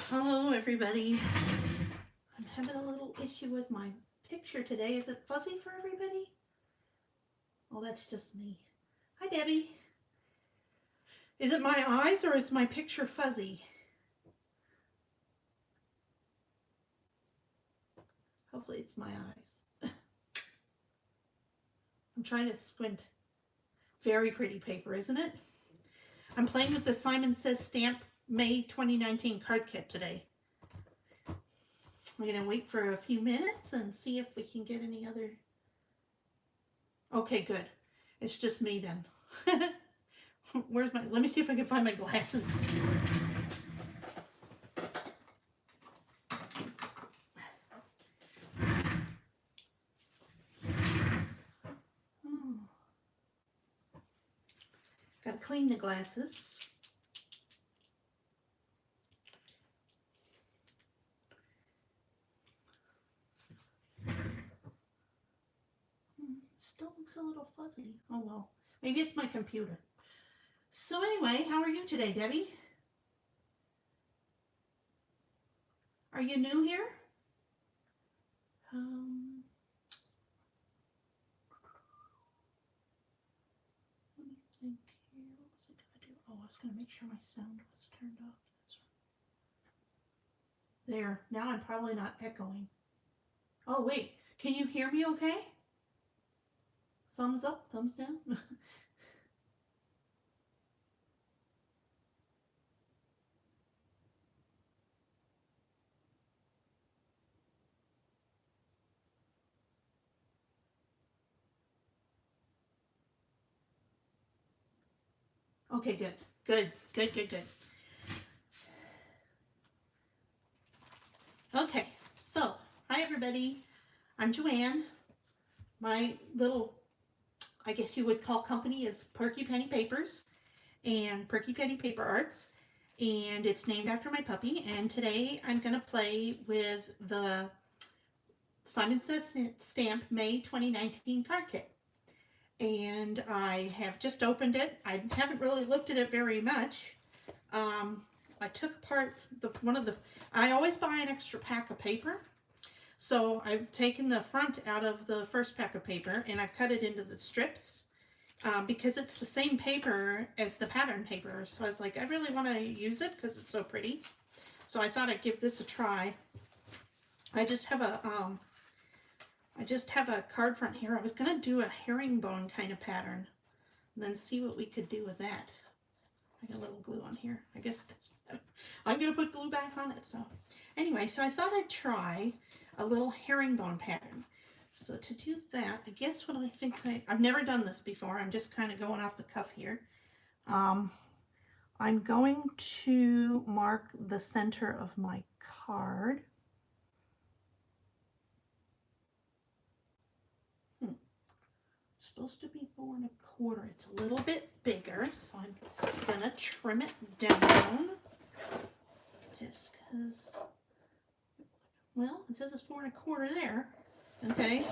Hello everybody. I'm having a little issue with my picture today. Is it fuzzy for everybody? Oh, that's just me. Hi Debbie. Is it my eyes or is my picture fuzzy? Hopefully it's my eyes. I'm trying to squint. Very pretty paper, isn't it? I'm playing with the Simon Says Stamp May 2019 card kit today. I'm going to wait for a few minutes and see if we can get any other... Okay, good. It's just me then. Where's my... Let me see if I can find my glasses. Gotta clean the glasses. Still looks a little fuzzy. Oh well. Maybe it's my computer. So anyway, how are you today, Debbie? Are you new here? Let me think here. What was I gonna do? Oh, I was gonna make sure my sound was turned off. There. Now I'm probably not echoing. Oh wait. Can you hear me okay? Thumbs up, thumbs down? Okay, good. Good, good, good, good. Okay, so, hi everybody. I'm Joanne. My little, I guess you would call company is Perky Penny Papers and Perky Penny Paper Arts. And it's named after my puppy. And today I'm going to play with the Simon Says Stamp May 2019 card kit. And I have just opened it. I haven't really looked at it very much. I took apart I always buy an extra pack of paper. So I've taken the front out of the first pack of paper and I've cut it into the strips because it's the same paper as the pattern paper. So I was like, I really want to use it because it's so pretty. So I thought I'd give this a try. I just have a card front here. I was going to do a herringbone kind of pattern and then see what we could do with that. I got a little glue on here. I guess I'm going to put glue back on it. So anyway, so I thought I'd try a little herringbone pattern. So to do that, I guess what I think I've never done this before. I'm just kind of going off the cuff here. I'm going to mark the center of my card. It's supposed to be 4¼ It's a little bit bigger, so I'm gonna trim it down. Just because, well, it says it's 4¼ there. Okay.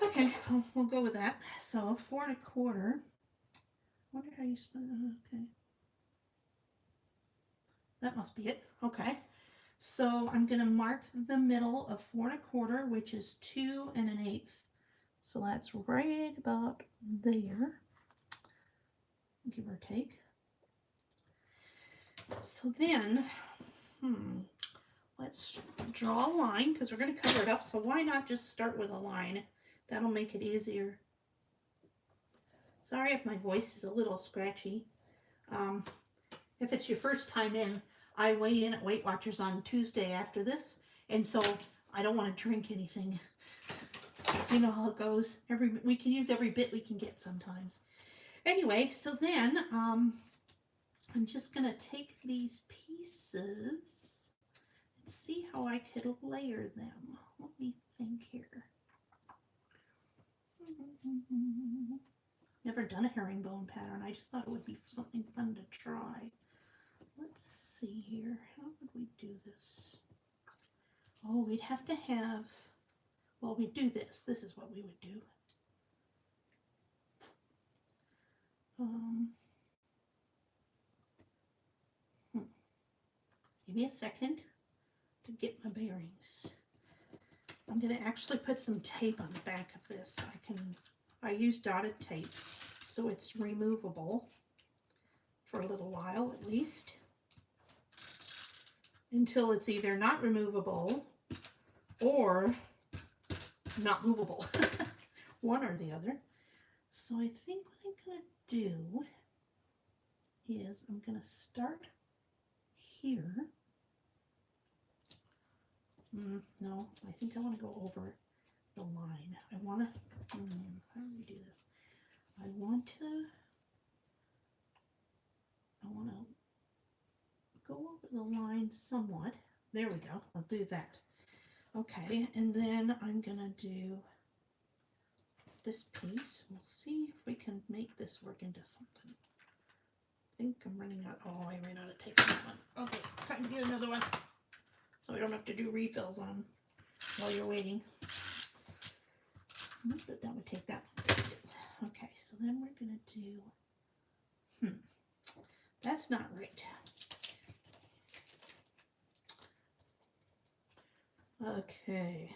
Okay, we'll go with that. So 4¼ Wonder how you spell it. Okay. That must be it. Okay. So I'm going to mark the middle of 4¼ which is 2 1/8. So that's right about there, give or take. So then, let's draw a line because we're going to cover it up. So why not just start with a line? That'll make it easier. Sorry if my voice is a little scratchy. If it's your first time in, I weigh in at Weight Watchers on Tuesday after this, and so I don't want to drink anything. You know how it goes. We can use every bit we can get sometimes. Anyway, so then I'm just going to take these pieces and see how I could layer them. Let me think here. Never done a herringbone pattern. I just thought it would be something fun to try. Let's see here. How would we do this? Oh, we'd have to have, well, we'd do this. This is what we would do. Give me a second to get my bearings. I'm going to actually put some tape on the back of this. I use dotted tape, so it's removable for a little while at least, until it's either not removable or not movable. One or the other. So I think what I'm going to do is I'm going to start here. No, I think I want to go over the line. I want to, how do we do this? I want to go over the line somewhat. There we go. I'll do that. Okay, and then I'm going to do this piece. We'll see if we can make this work into something. I think I'm running out. Oh, I ran out of tape on that one. Okay, time to get another one, so I don't have to do refills on while you're waiting. Not that would take that long. Okay, so then we're going to do, that's not right. Okay.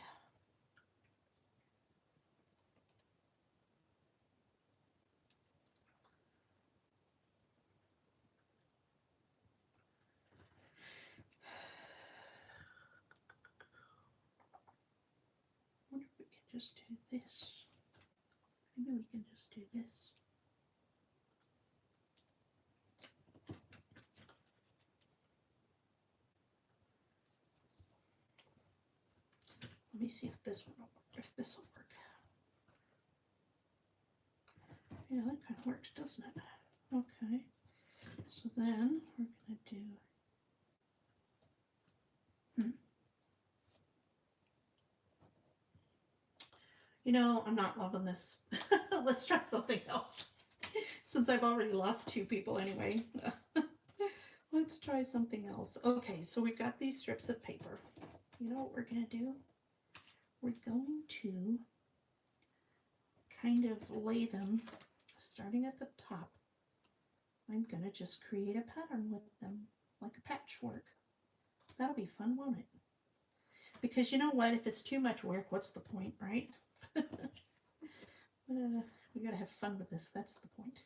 I wonder if we can just do this. Maybe we can just do this. Let me see if this one will work, if this will work. Yeah, that kind of works, doesn't it? Okay. So then we're going to do, you know, I'm not loving this. Let's try something else. Since I've already lost 2 people anyway. Let's try something else. Okay, so we've got these strips of paper. You know what we're going to do? We're going to kind of lay them, starting at the top. I'm going to just create a pattern with them, like a patchwork. That'll be fun, won't it? Because you know what? If it's too much work, what's the point, right? We got to have fun with this. That's the point.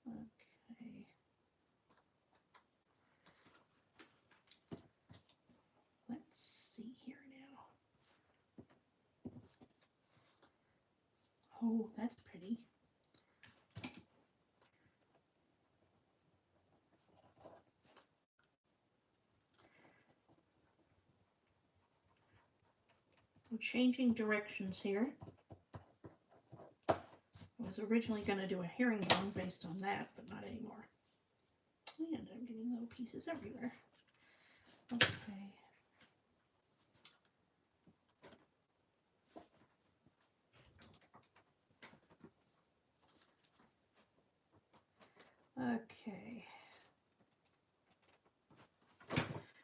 Okay. Let's see here now. Oh, that's pretty. I'm changing directions here. I was originally going to do a herringbone based on that, but not anymore. And I'm getting little pieces everywhere. Okay. Okay.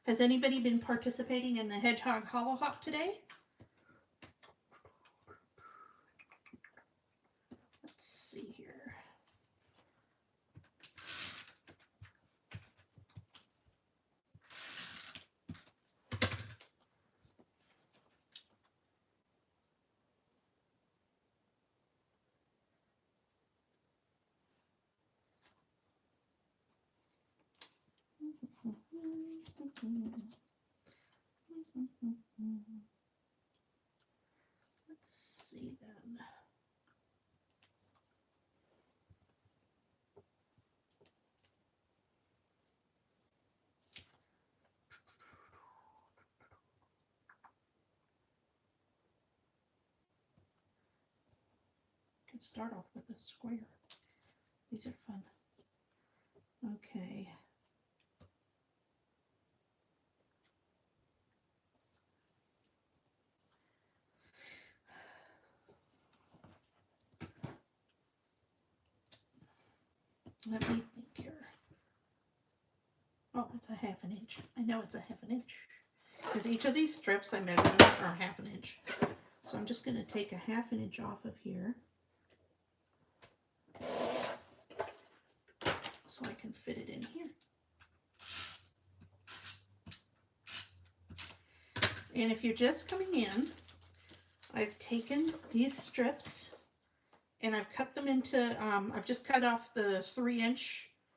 Has anybody been participating in the Hedgehog Hollow Hop today? Let's see here. Let's see then. Can start off with a square. These are fun. Okay. Let me think here. Oh, it's a 1/2 inch. I know it's a 1/2 inch. Because each of these strips I measured are 1/2 inch. So I'm just going to take a 1/2 inch off of here. So I can fit it in here. And if you're just coming in, I've taken these strips and I've cut them into, I've just cut off the 3"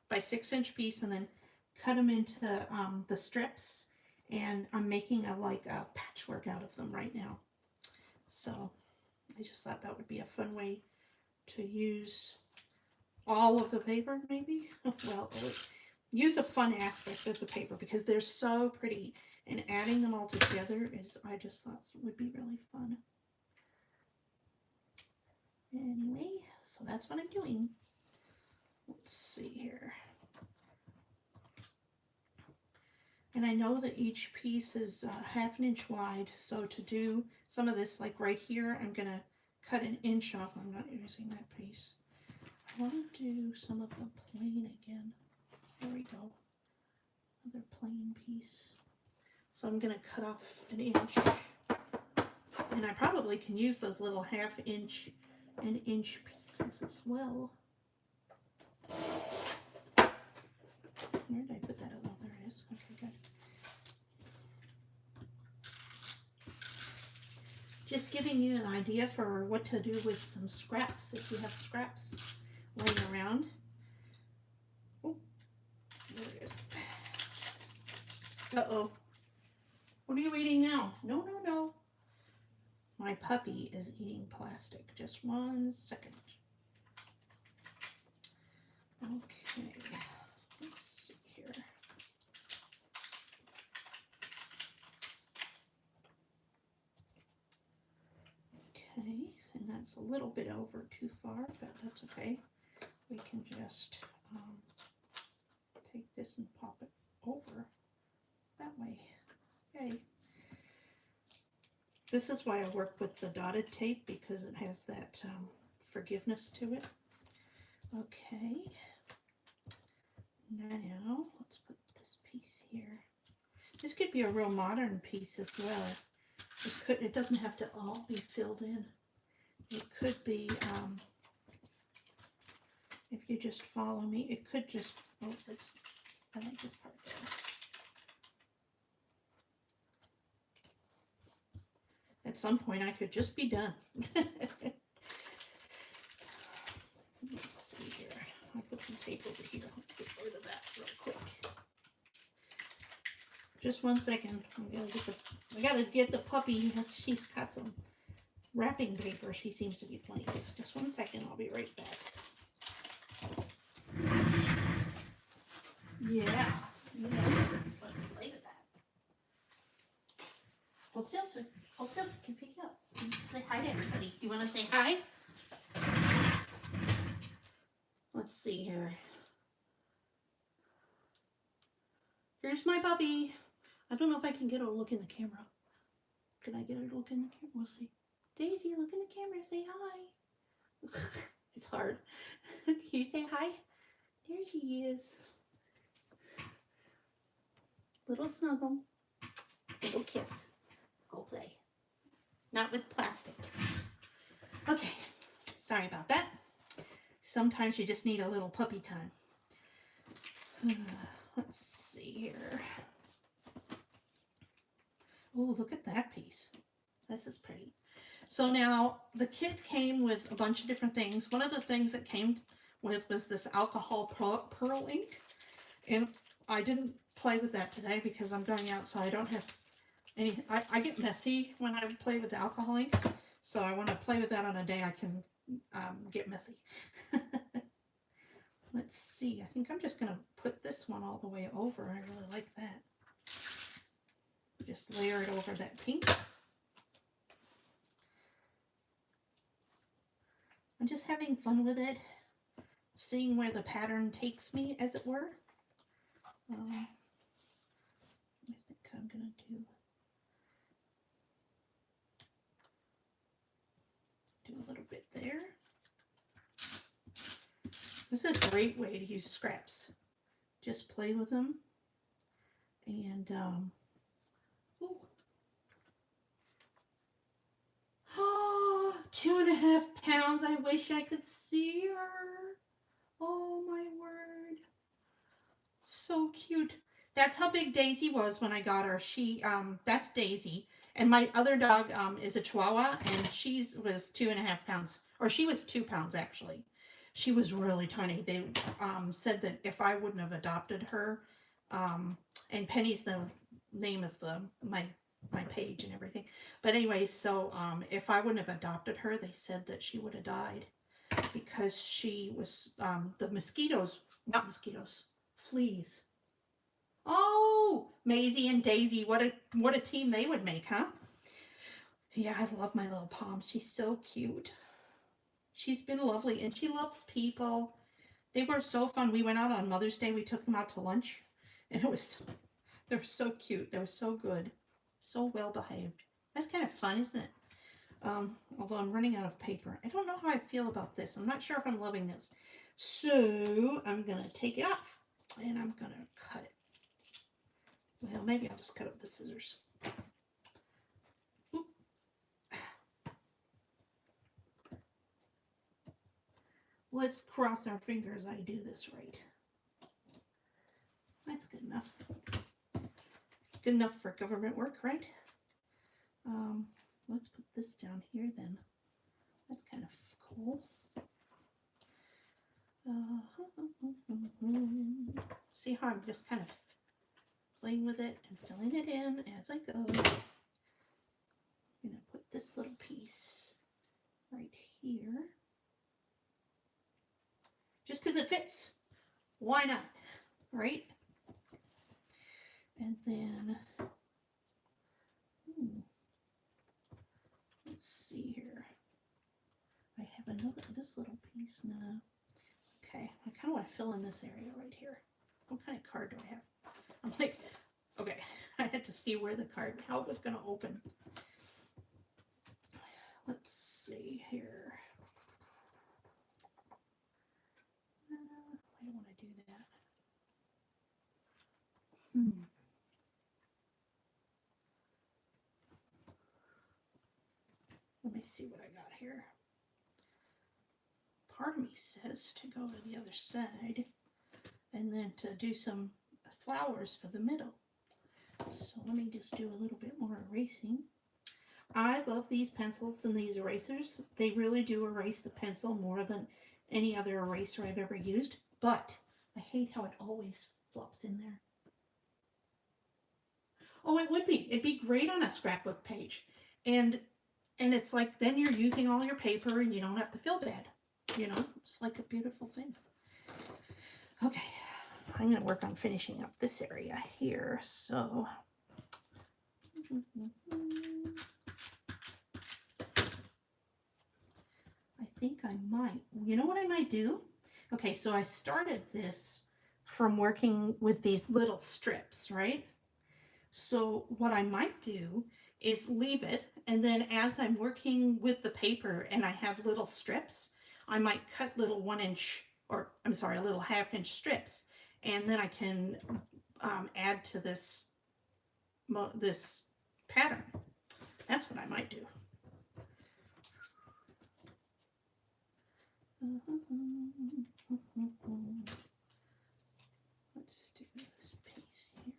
by 6" piece and then cut them into the strips. And I'm making like a patchwork out of them right now. So I just thought that would be a fun way to use all of the paper, maybe. Well, use a fun aspect of the paper because they're so pretty, and adding them all together is, I just thought would be really fun. Anyway, so that's what I'm doing. Let's see here. And I know that each piece is 1/2 inch wide, so to do some of this, like right here, I'm gonna cut 1 inch off. I'm not using that piece. I want to do some of the plain again. There we go. Another plain piece. So I'm going to cut off 1 inch. And I probably can use those little 1/2 inch and inch pieces as well. Where did I put that? Oh, there it is. Okay, good. Just giving you an idea for what to do with some scraps if you have scraps laying around. Oh, there it is. Uh-oh. What are you eating now? No, no, no. My puppy is eating plastic. Just 1 second. Okay. Let's see here. Okay, and that's a little bit over too far, but that's okay. We can just take this and pop it over that way. Okay. This is why I work with the dotted tape, because it has that forgiveness to it. Okay. Now, let's put this piece here. This could be a real modern piece as well. It doesn't have to all be filled in. It could be, if you just follow me, it could just, oh, I like this part better. At some point, I could just be done. Let's see here. I'll put some tape over here. Let's get rid of that real quick. Just 1 second. I gotta get the puppy. She's got some wrapping paper she seems to be playing with. Just 1 second. I'll be right back. Yeah. I'm supposed to play with that. Hold still, sir. Hold still, so you can pick it up. Say hi to everybody. Do you want to say hi? Let's see here. Here's my puppy. I don't know if I can get her to look in the camera. Can I get her to look in the camera? We'll see. Daisy, look in the camera. Say hi. It's hard. Can you say hi? There she is. Little snuggle. Little kiss. Go play. Not with plastic. Okay. Sorry about that. Sometimes you just need a little puppy time. Let's see here. Oh, look at that piece. This is pretty. So now the kit came with a bunch of different things. One of the things it came with was this alcohol pearl ink. And I didn't play with that today because I'm going out, so I don't have any. I get messy when I play with the alcohol inks. So I want to play with that on a day I can get messy. Let's see. I think I'm just going to put this one all the way over. I really like that. Just layer it over that pink. I'm just having fun with it, seeing where the pattern takes me, as it were. I think I'm going to do a little bit there. This is a great way to use scraps. Just play with them. And, oh, 2.5 pounds. I wish I could see her. Oh, my word. So cute. That's how big Daisy was when I got her. That's Daisy. And my other dog is a Chihuahua, and was 2.5 pounds, or she was 2 pounds actually. She was really tiny. They said that if I wouldn't have adopted her, and Penny's the name of my page and everything. But anyway, so if I wouldn't have adopted her, they said that she would have died because she was the mosquitoes, not mosquitoes, fleas. Oh, Maisie and Daisy, what a team they would make, huh? Yeah, I love my little Pom. She's so cute. She's been lovely, and she loves people. They were so fun. We went out on Mother's Day. We took them out to lunch, and they were so cute. They were so good, so well behaved. That's kind of fun, isn't it? Although I'm running out of paper. I don't know how I feel about this. I'm not sure if I'm loving this. So I'm going to take it off, and I'm going to cut it. Well, maybe I'll just cut it with the scissors. Oop. Let's cross our fingers I do this right. That's good enough. Good enough for government work, right? Let's put this down here then. That's kind of cool. See how I'm just kind of playing with it and filling it in as I go. I'm going to put this little piece right here. Just because it fits. Why not? Right? And then, let's see here. I have this little piece now. Okay, I kind of want to fill in this area right here. What kind of card do I have? I'm like, okay, I had to see where the card, how it was going to open. Let's see here. I don't want to do that. Let me see what I got here. Part of me says to go to the other side and then to do some flowers for the middle. So let me just do a little bit more erasing. I love these pencils and these erasers. They really do erase the pencil more than any other eraser I've ever used, but I hate how it always flops in there. Oh, it would be. It'd be great on a scrapbook page. And it's like then you're using all your paper and you don't have to feel bad. You know, it's like a beautiful thing. Okay, I'm going to work on finishing up this area here. So, I think I might, you know what I might do? Okay, so I started this from working with these little strips, right? So what I might do is leave it, and then as I'm working with the paper and I have little strips, I might cut little 1-inch, or I'm sorry, little 1/2-inch strips, and then I can add to this pattern. That's what I might do. Let's do this piece here.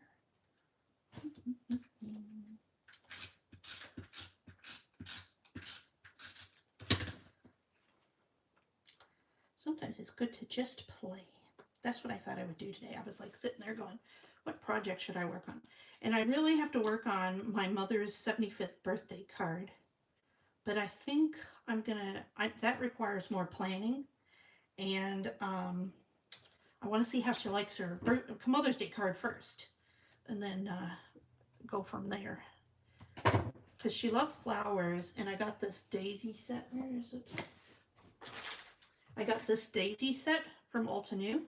Sometimes it's good to just play. That's what I thought I would do today. I was like sitting there going, what project should I work on? And I really have to work on my mother's 75th birthday card. But I think I'm gonna, that requires more planning. And I want to see how she likes her Mother's Day card first. And then go from there. Because she loves flowers. And I got this daisy set. Where is it? I got this daisy set from Ulta New.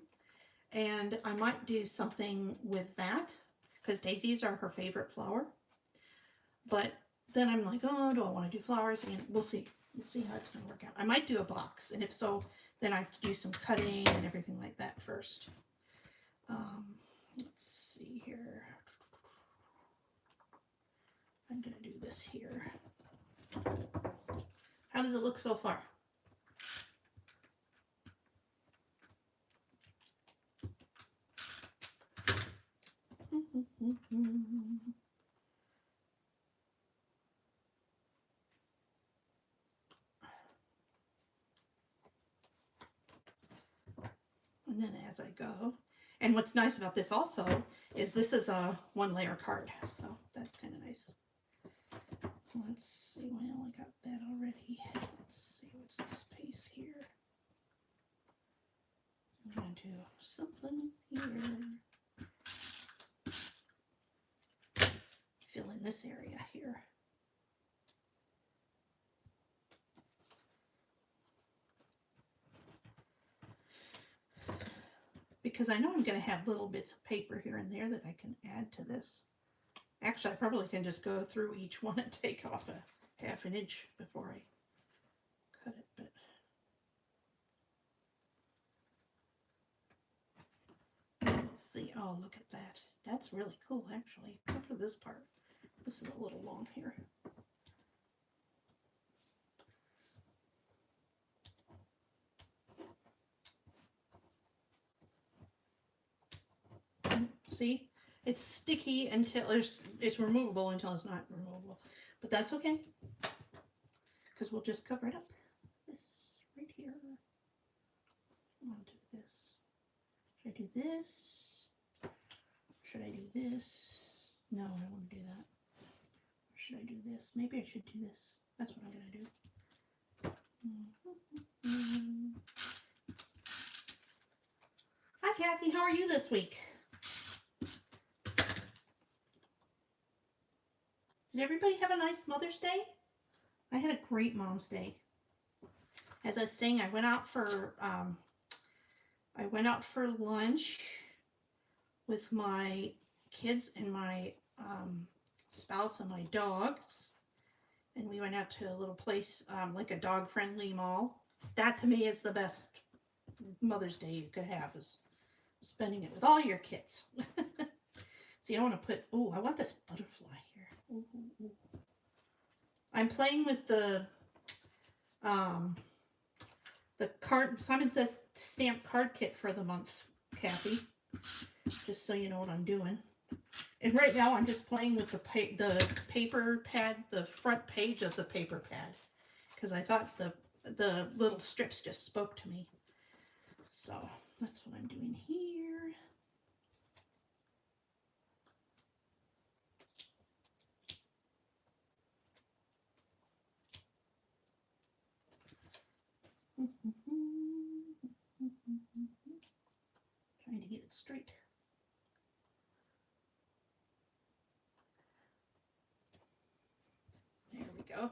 And I might do something with that. Because daisies are her favorite flower. But then I'm like, oh, do I want to do flowers again? We'll see. We'll see how it's going to work out. I might do a box. And if so, then I have to do some cutting and everything like that first. Let's see here. I'm going to do this here. How does it look so far? go. And what's nice about this also is this is a 1-layer card, so that's kind of nice. Let's see, well, I got that already. Let's see, what's this piece here? I'm going to do something here. Fill in this area here. Because I know I'm going to have little bits of paper here and there that I can add to this. Actually, I probably can just go through each one and take off a ½ an inch before I cut it. But let's see. Oh, look at that. That's really cool, actually, except for this part. This is a little long here. See, it's sticky until it's removable until it's not removable, but that's okay because we'll just cover it up. This right here. I'll do this. Should I do this? Should I do this? No, I don't want to do that. Or should I do this? Maybe I should do this. That's what I'm gonna do. Hi, Kathy. How are you this week? Did everybody have a nice Mother's Day? I had a great Mom's Day. As I was saying, I went out for lunch with my kids and my spouse and my dogs, and we went out to a little place like a dog-friendly mall. That to me is the best Mother's Day you could have, is spending it with all your kids. See, I want to put, oh, I want this butterfly here. Ooh, ooh, ooh. I'm playing with the card. Simon Says stamp card kit for the month, Kathy. Just so you know what I'm doing. And right now I'm just playing with the paper pad, the front page of the paper pad, because I thought the little strips just spoke to me. So that's what I'm doing here. Trying to get it straight. There we go.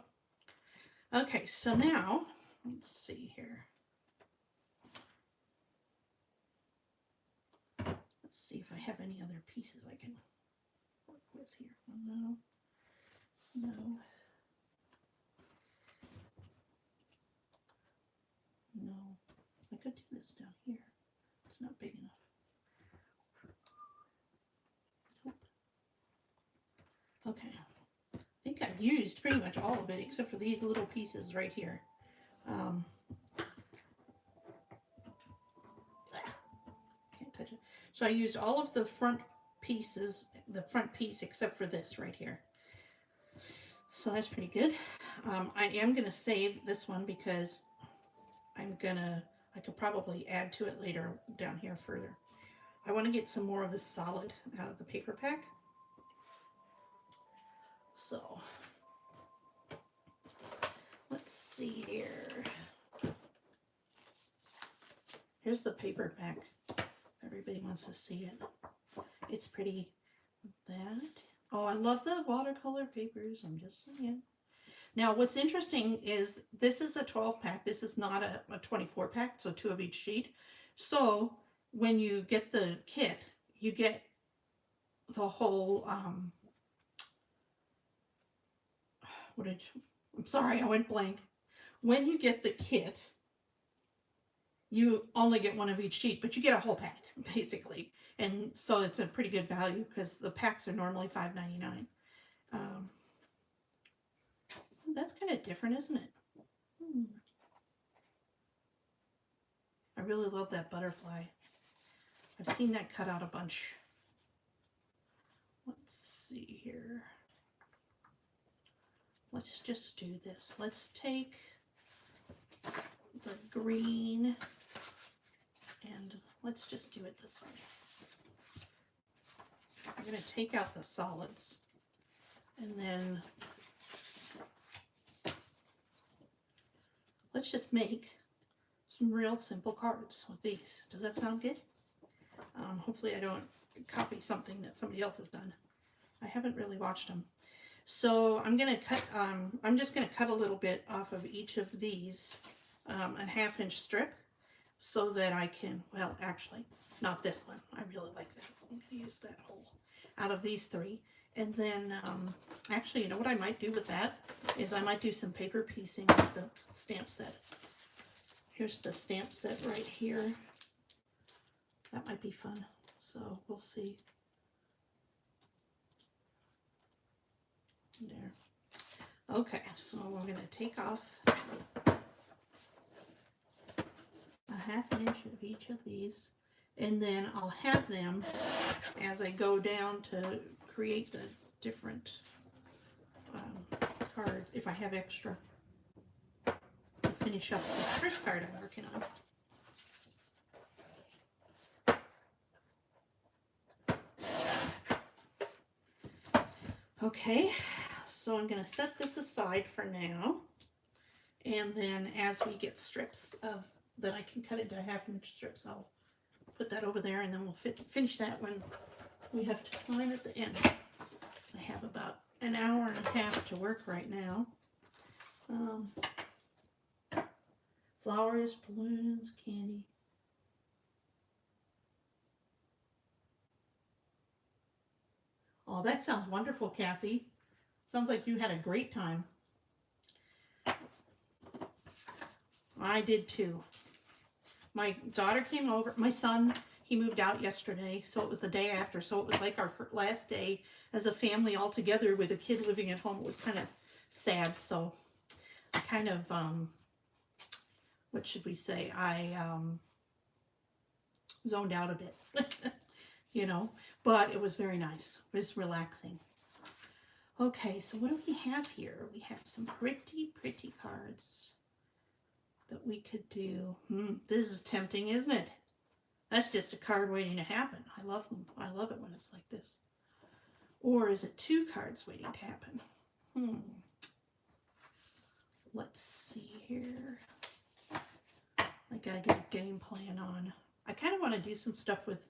Okay, so now, let's see here. Let's see if I have any other pieces I can work with here. No. No. No. I could do this down here. It's not big enough. Nope. Okay. I think I've used pretty much all of it except for these little pieces right here. Can't touch it. So I used all of the front pieces, the front piece except for this right here. So that's pretty good. I am going to save this one because I could probably add to it later down here further. I want to get some more of this solid out of the paper pack. So let's see here. Here's the paper pack. Everybody wants to see it. It's pretty. That. Oh, I love the watercolor papers. I'm just saying. Now, what's interesting is this is a 12 pack. This is not a 24 pack, so 2 of each sheet. So when you get the kit, you get the whole, I'm sorry, I went blank. When you get the kit, you only get 1 of each sheet, but you get a whole pack, basically. And so it's a pretty good value because the packs are normally $5.99. That's kind of different, isn't it? I really love that butterfly. I've seen that cut out a bunch. Let's see here. Let's just do this. Let's take the green and let's just do it this way. I'm going to take out the solids and then let's just make some real simple cards with these. Does that sound good? Hopefully I don't copy something that somebody else has done. I haven't really watched them. So I'm going to cut, I'm just going to cut a little bit off of each of these, a 1/2 inch strip, so that I can, well, actually, not this one. I really like that. I'm going to use that whole out of these 3. And then, actually, you know what I might do with that is I might do some paper piecing with the stamp set. Here's the stamp set right here. That might be fun. So we'll see. There. Okay, so we're going to take off a 1/2 inch of each of these, and then I'll have them as I go down to create the different cards, if I have extra, to finish up this first card I'm working on. Okay, so I'm going to set this aside for now, and then as we get strips of that I can cut into 1/2 inch strips, I'll put that over there, and then we'll finish that when we have time at the end. I have about an hour and a half to work right now. Flowers, balloons, candy. Oh, that sounds wonderful, Kathy. Sounds like you had a great time. I did too. My daughter came over. My son, he moved out yesterday, so it was the day after. So it was like our last day as a family all together with a kid living at home. It was kind of sad. So I kind of, what should we say? I zoned out a bit, you know, but it was very nice. It was relaxing. Okay, so what do we have here? We have some pretty, pretty cards that we could do. This is tempting, isn't it? That's just a card waiting to happen. I love them. I love it when it's like this. Or is it 2 cards waiting to happen? Let's see here. I gotta get a game plan on. I kind of want to do some stuff with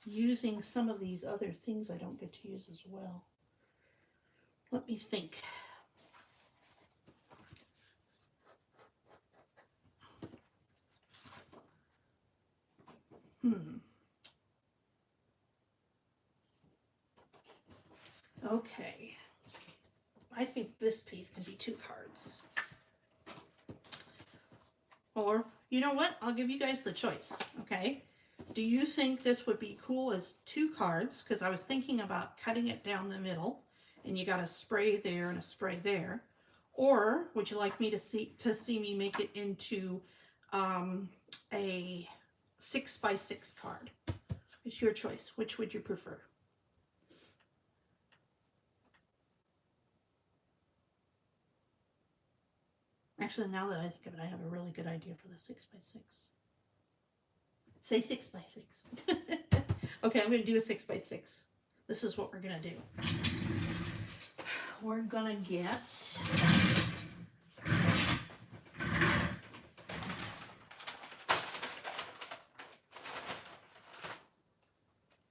using some of these other things I don't get to use as well. Let me think. Okay. I think this piece can be 2 cards. Or, you know what? I'll give you guys the choice, okay? Do you think this would be cool as 2 cards? Because I was thinking about cutting it down the middle, and you got a spray there and a spray there. Or would you like me to see me make it into a 6x6 card? It's your choice. Which would you prefer? Actually, now that I think of it, I have a really good idea for the 6x6. Say 6x6. Okay, I'm going to do a 6x6. This is what we're going to do. We're going to get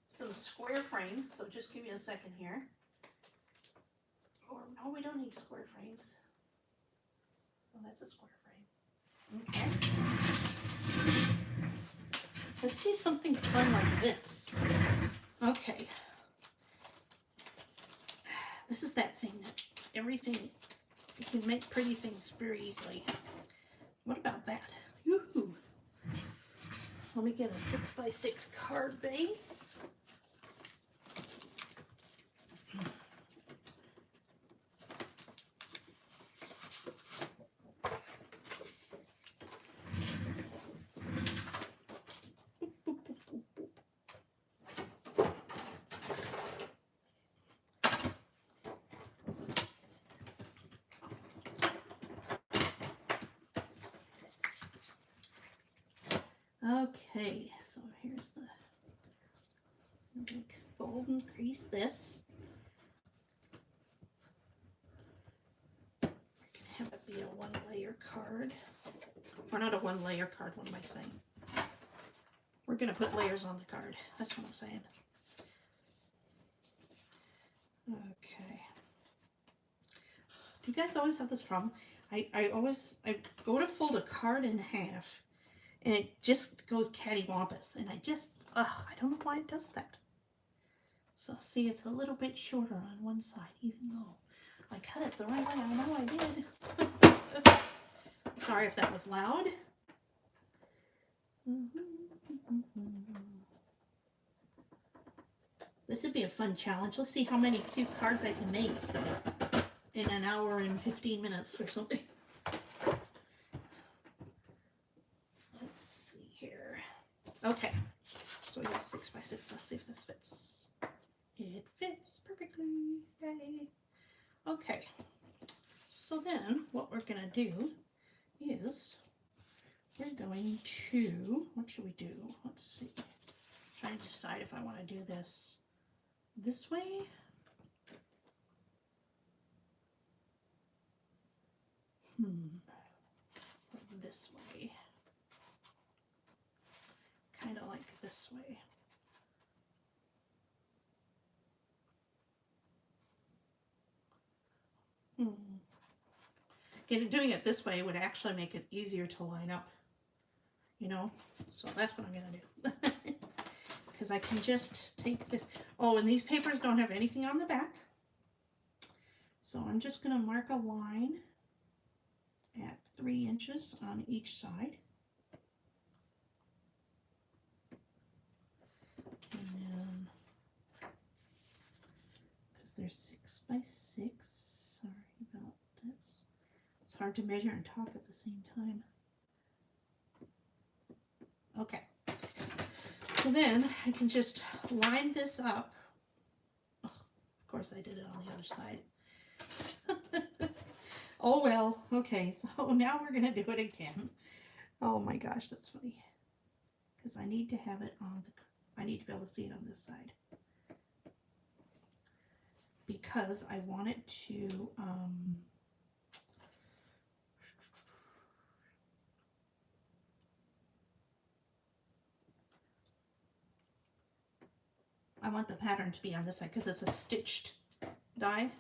some square frames. So just give me a second here. Or no, we don't need square frames. Oh, that's a square frame. Okay. Let's do something fun like this. Okay. This is that thing that everything, you can make pretty things very easily. What about that? Yoo-hoo. Let me get a 6x6 card base. Okay, so here's the fold and crease this. I can have it be a one-layer card. Or not a one-layer card, what am I saying? We're going to put layers on the card. That's what I'm saying. Okay. Do you guys always have this problem? I go to fold a card in half and it just goes cattywampus, and I don't know why it does that. So see, it's a little bit shorter on one side, even though I cut it the right way. I know I did. Sorry if that was loud. This would be a fun challenge. Let's see how many cute cards I can make in an hour and 15 minutes or something. Let's see here. Okay, so we have 6 by 6. Let's see if this fits. It fits perfectly. Yay. Okay, so then what we're going to do is we're going to, what should we do? Let's see. I'm trying to decide if I want to do this way. This way. Kind of like this way. Doing it this way would actually make it easier to line up, you know, so that's what I'm going to do. Because I can just take this. Oh, and these papers don't have anything on the back. So I'm just going to mark a line at 3 inches on each side. And then, because they're 6 by 6, sorry about this. It's hard to measure and talk at the same time. Okay. So then I can just line this up. Oh, of course I did it on the other side. Oh well, okay, so now we're gonna do it again. Oh my gosh, that's funny. Because I need to have it on I need to be able to see it on this side. Because I want it to, I want the pattern to be on this side because it's a stitched die.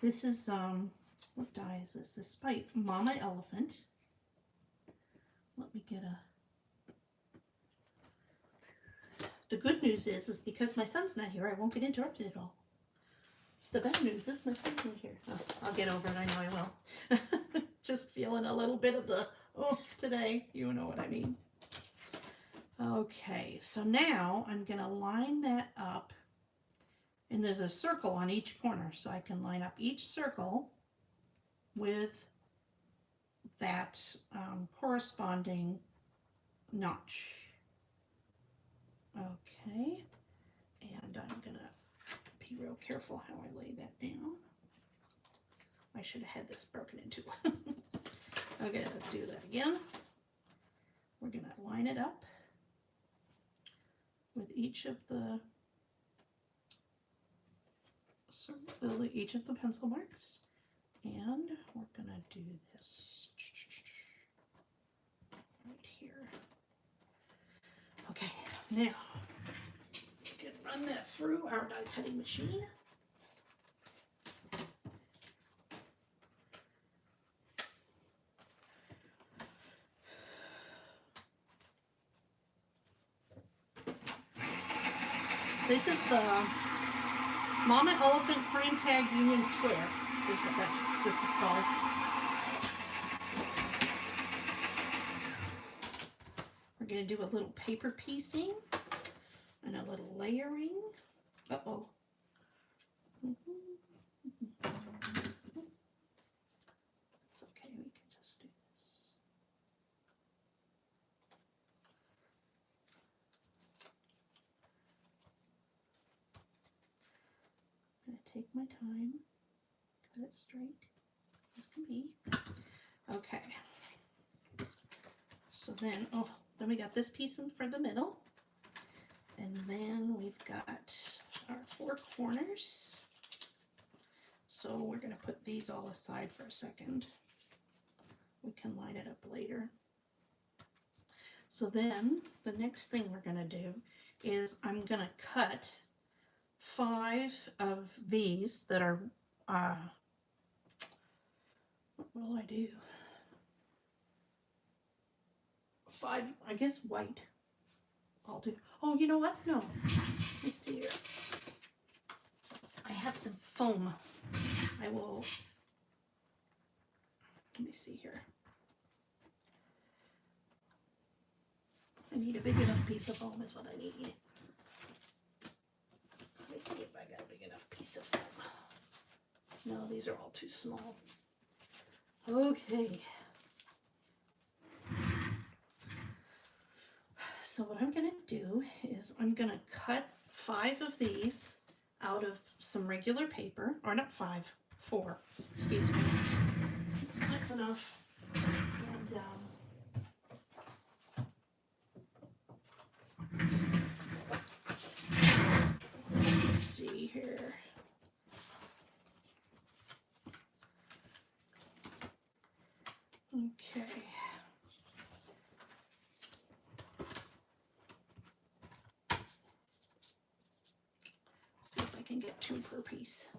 This is, what die is this? This is by Mama Elephant. Let me get a... The good news is because my son's not here, I won't get interrupted at all. The bad news is my son's not here. Oh, I'll get over it, I know I will. Just feeling a little bit of the oof today. You know what I mean. Okay, so now I'm going to line that up. And there's a circle on each corner, so I can line up each circle with that corresponding notch. Okay, and I'm going to be real careful how I lay that down. I should have had this broken in two. Okay, let's do that again. We're going to line it up with each of the pencil marks, and we're gonna do this right here. Okay, now we can run that through our die cutting machine. This is the Mama Elephant Frame Tag Union Square is what this is called. We're going to do a little paper piecing and a little layering. Uh-oh. It's okay, we can just do this. I'm going to take my time, cut it straight as can be. Okay. So then, oh, then we got this piece in for the middle. And then we've got our 4 corners. So we're going to put these all aside for a second. We can line it up later. So then the next thing we're going to do is I'm going to cut 5 of these that are, what will I do? 5, I guess white. I'll do, oh, you know what? No, let me see here. I have some foam. I will, let me see here. I need a big enough piece of foam is what I need. Let me see if I got a big enough piece of foam. No, these are all too small. Okay. So what I'm going to do is I'm going to cut 5 of these out of some regular paper, or not 5, 4, excuse me. That's enough. And let's see here. Okay. See if I can get 2 per piece.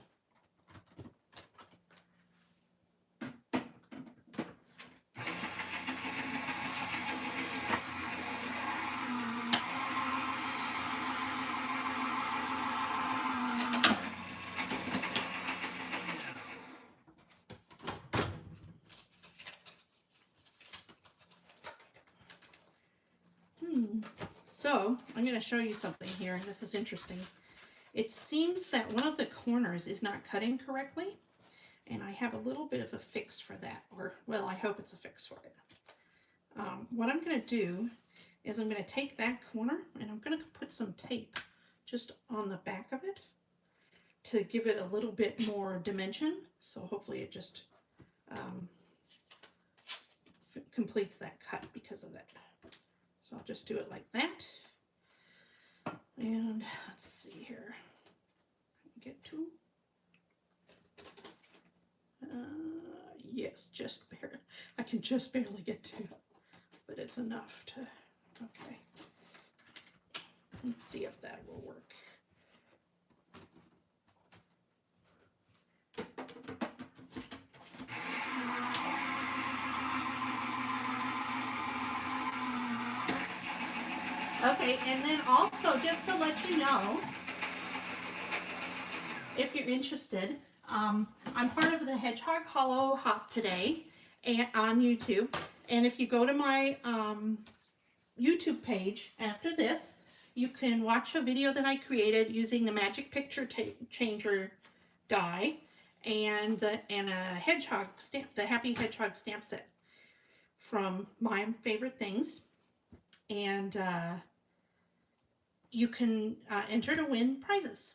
So I'm going to show you something here, and this is interesting. It seems that one of the corners is not cutting correctly, and I have a little bit of a fix for that, or, well, I hope it's a fix for it. What I'm going to do is I'm going to take that corner, and I'm going to put some tape just on the back of it to give it a little bit more dimension, so hopefully it just completes that cut because of that. So I'll just do it like that. And let's see here. Get 2. Yes, just barely. I can just barely get 2, but it's enough to, okay. Let's see if that will work. Okay, and then also, just to let you know, if you're interested, I'm part of the Hedgehog Hollow Hop today on YouTube. And if you go to my YouTube page after this, you can watch a video that I created using the Magic Picture Changer die and a hedgehog stamp, the Happy Hedgehog stamp set from My Favorite Things. And you can enter to win prizes.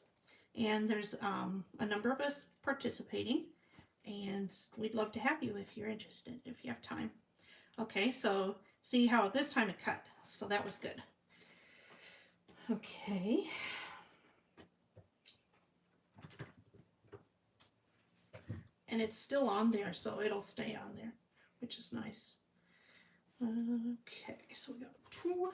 And there's a number of us participating, and we'd love to have you if you're interested, if you have time. Okay, so see how this time it cut. So that was good. Okay. And it's still on there, so it'll stay on there, which is nice. Okay, so we got 2.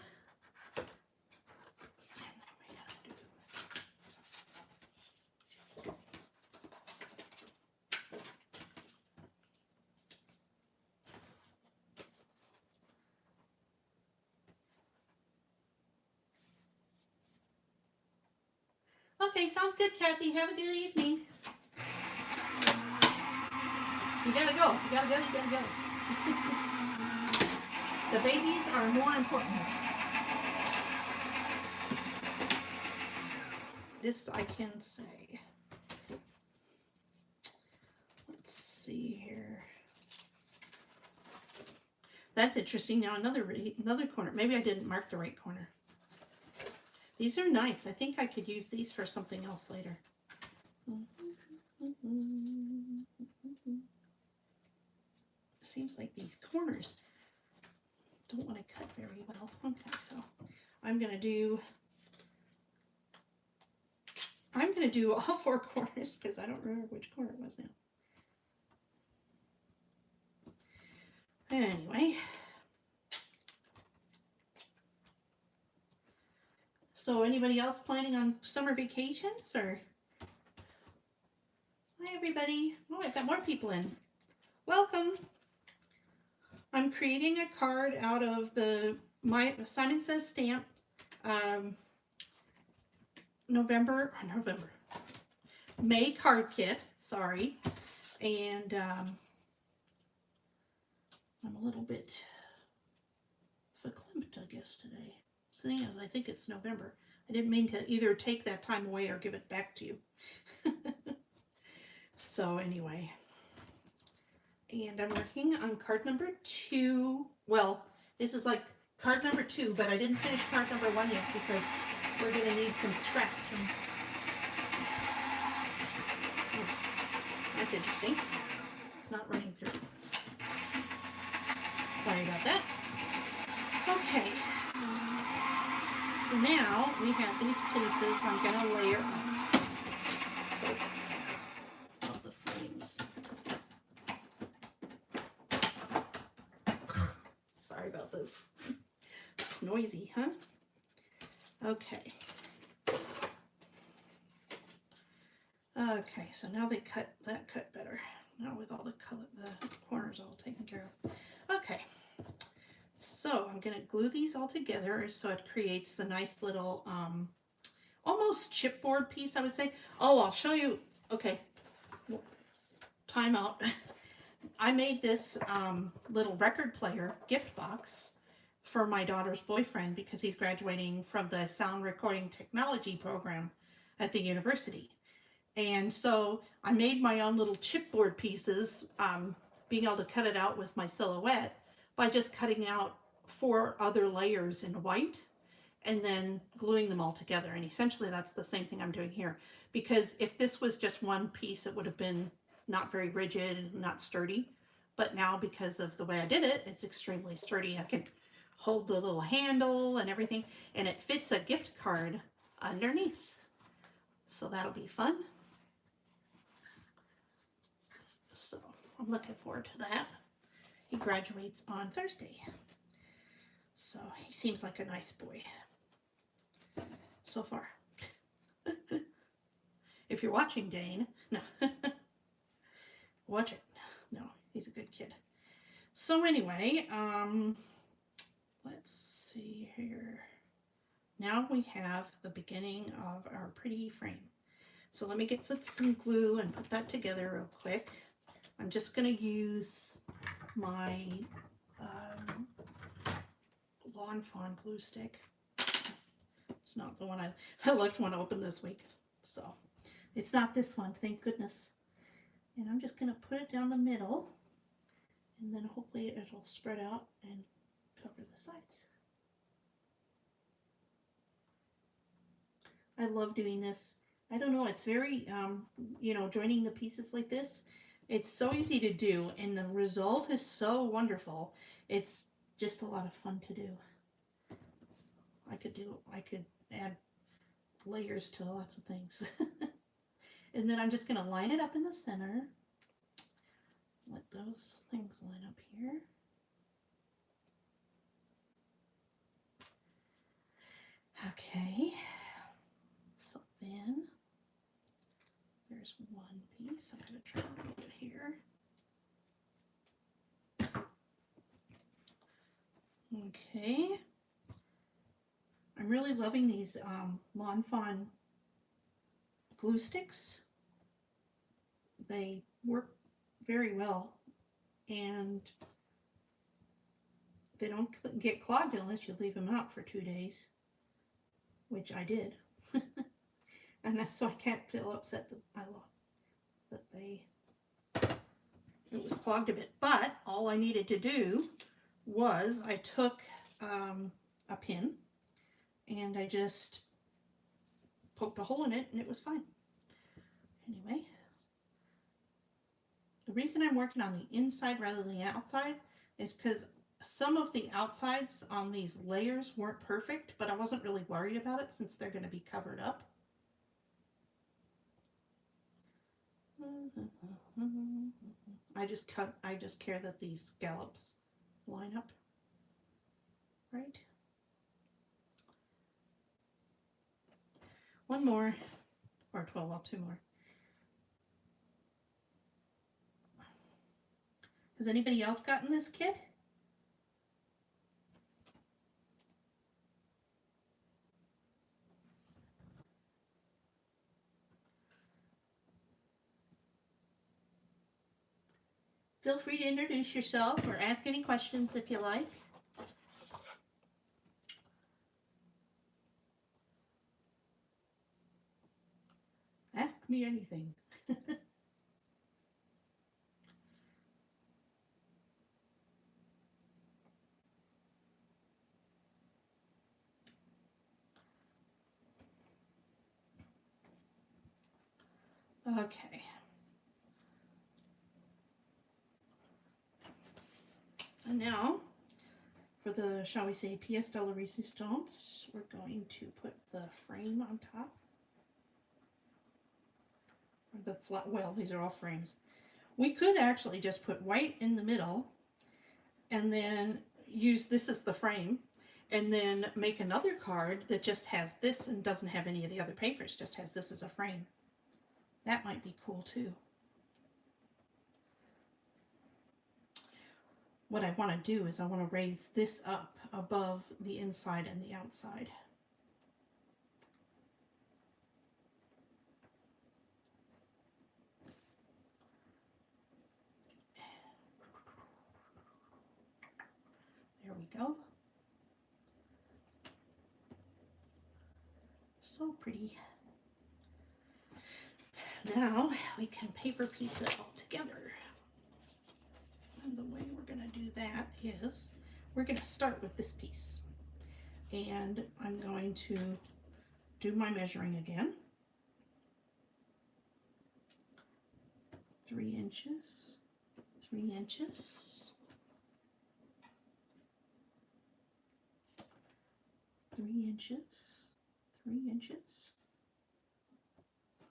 Okay, sounds good, Kathy. Have a good evening. You gotta go. You gotta go. You gotta go. The babies are more important. This I can say. Let's see here. That's interesting. Now another corner. Maybe I didn't mark the right corner. These are nice. I think I could use these for something else later. Seems like these corners don't want to cut very well. Okay, so I'm gonna do all four corners because I don't remember which corner it was now. Anyway, so anybody else planning on summer vacations or? Hi everybody. Oh, I've got more people in. Welcome. I'm creating a card out of the Simon Says stamp May card kit, sorry. And I'm a little bit verklempt, I guess, today. Seeing as I think it's November. I didn't mean to either take that time away or give it back to you. So anyway, and I'm working on card number 2. Well, this is like card number 2, but I didn't finish card number 1 yet because we're going to need some scraps from... Oh, that's interesting. It's not running through. Sorry about that. Okay. So now we have these pieces I'm going to layer on. So, of the frames. Sorry about this. It's noisy, huh? Okay. Okay, so now that cut better. Now with all the corners all taken care of. Okay. So I'm going to glue these all together so it creates a nice little almost chipboard piece, I would say. Oh, I'll show you. Okay. Time out. I made this little record player gift box for my daughter's boyfriend because he's graduating from the sound recording technology program at the university. And so I made my own little chipboard pieces, being able to cut it out with my silhouette by just cutting out 4 other layers in white and then gluing them all together. And essentially that's the same thing I'm doing here, because if this was just one piece, it would have been not very rigid and not sturdy. But now because of the way I did it, it's extremely sturdy. I can hold the little handle and everything, and it fits a gift card underneath. So that'll be fun. So I'm looking forward to that. He graduates on Thursday. So he seems like a nice boy so far. If you're watching, Dane, no. Watch it. No, he's a good kid. So anyway, let's see here. Now we have the beginning of our pretty frame. So let me get some glue and put that together real quick. I'm just going to use my Lawn Fawn glue stick. It's not the one I left one open this week. So it's not this one, thank goodness. And I'm just going to put it down the middle, and then hopefully it'll spread out and cover the sides. I love doing this. I don't know, it's very, you know, joining the pieces like this, it's so easy to do, and the result is so wonderful. It's just a lot of fun to do. I could add layers to lots of things. And then I'm just going to line it up in the center. Let those things line up here. Okay. So then there's one piece. I'm going to try to put it here. Okay. I'm really loving these Lawn Fawn glue sticks. They work very well, and they don't get clogged unless you leave them out for 2 days, which I did. And that's so I can't feel upset that it was clogged a bit. But all I needed to do was I took a pin and I just poked a hole in it and it was fine. Anyway, the reason I'm working on the inside rather than the outside is because some of the outsides on these layers weren't perfect, but I wasn't really worried about it since they're going to be covered up. I just care that these scallops line up right. One more, or 12, well, two more. Has anybody else gotten this kit? Feel free to introduce yourself or ask any questions if you like. Ask me anything. Okay. And now, for the, shall we say, pièce de la résistance, we're going to put the frame on top. The flat, well, these are all frames. We could actually just put white in the middle and then use this as the frame and then make another card that just has this and doesn't have any of the other papers, just has this as a frame. That might be cool too. What I want to do is I want to raise this up above the inside and the outside. There we go. So pretty. Now we can paper piece it all together. And the way we're going to do that is we're going to start with this piece. And I'm going to do my measuring again. 3 inches, 3 inches, 3 inches, 3 inches.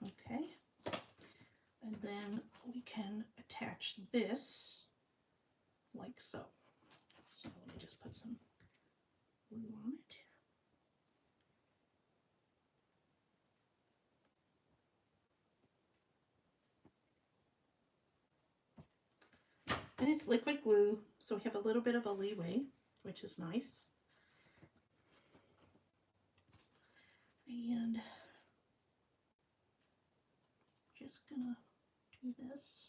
Okay. And then we can attach this like so. So let me just put some glue on it. And it's liquid glue, so we have a little bit of a leeway, which is nice. And just gonna do this.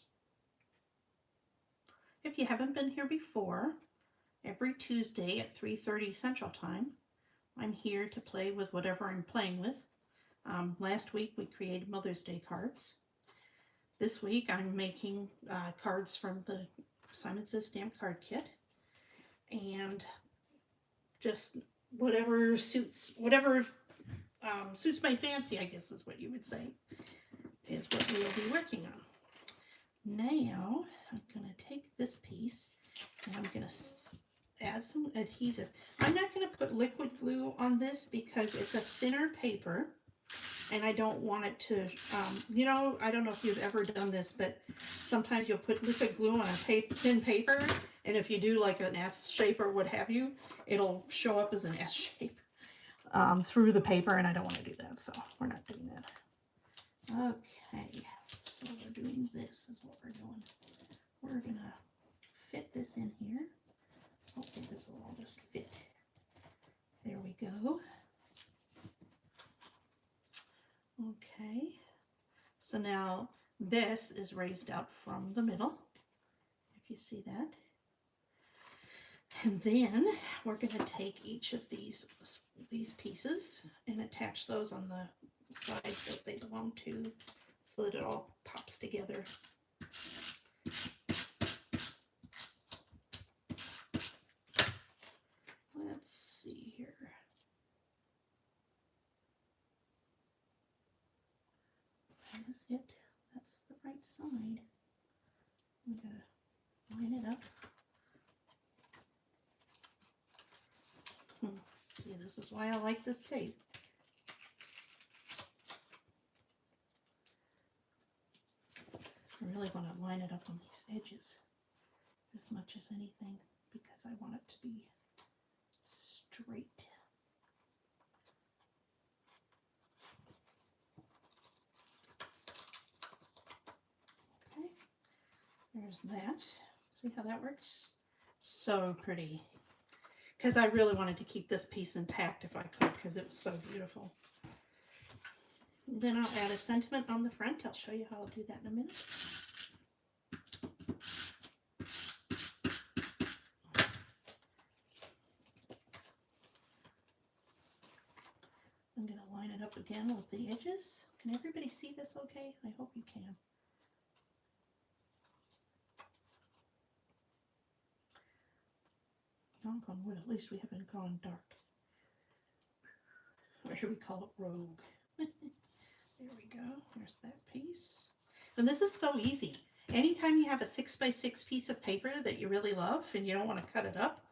If you haven't been here before, every Tuesday at 3:30 Central Time, I'm here to play with whatever I'm playing with. Last week we created Mother's Day cards. This week I'm making cards from the Simon Says Stamp Card Kit. And just whatever suits my fancy, I guess is what you would say, is what we will be working on. Now, I'm going to take this piece and I'm going to add some adhesive. I'm not going to put liquid glue on this because it's a thinner paper and I don't want it to, you know, I don't know if you've ever done this, but sometimes you'll put liquid glue on a thin paper, and if you do like an S shape or what have you, it'll show up as an S shape through the paper, and I don't want to do that, so we're not doing that. Okay, so we're doing this is what we're doing. We're going to fit this in here. Hopefully this will all just fit. There we go. Okay, so now this is raised up from the middle, if you see that. And then we're going to take each of these pieces and attach those on the side that they belong to so that it all pops together. Let's see here. That is it. That's the right side. I'm going to line it up. See, this is why I like this tape. I really want to line it up on these edges as much as anything because I want it to be straight. Okay, there's that. See how that works? So pretty. Because I really wanted to keep this piece intact if I could because it was so beautiful. Then I'll add a sentiment on the front. I'll show you how I'll do that in a minute. I'm going to line it up again with the edges. Can everybody see this okay? I hope you can. Knock on wood, at least we haven't gone dark. Or should we call it rogue? There we go. There's that piece. And this is so easy. Anytime you have a 6x6 piece of paper that you really love and you don't want to cut it up,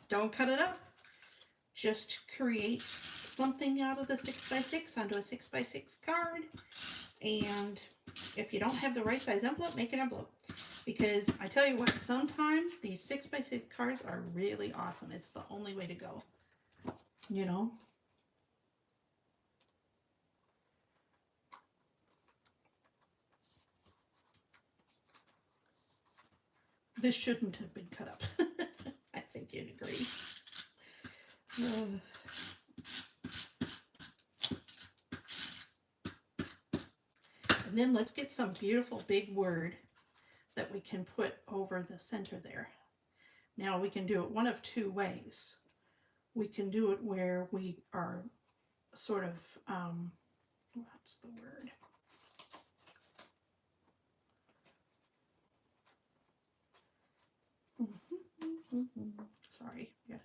don't cut it up. Just create something out of the 6x6 onto a 6x6 card. And if you don't have the right size envelope, make an envelope. Because I tell you what, sometimes these 6x6 cards are really awesome. It's the only way to go, you know. This shouldn't have been cut up. I think you'd agree. And then let's get some beautiful big word that we can put over the center there. Now we can do it one of two ways. We can do it where we are sort of, what's the word? Sorry, gotta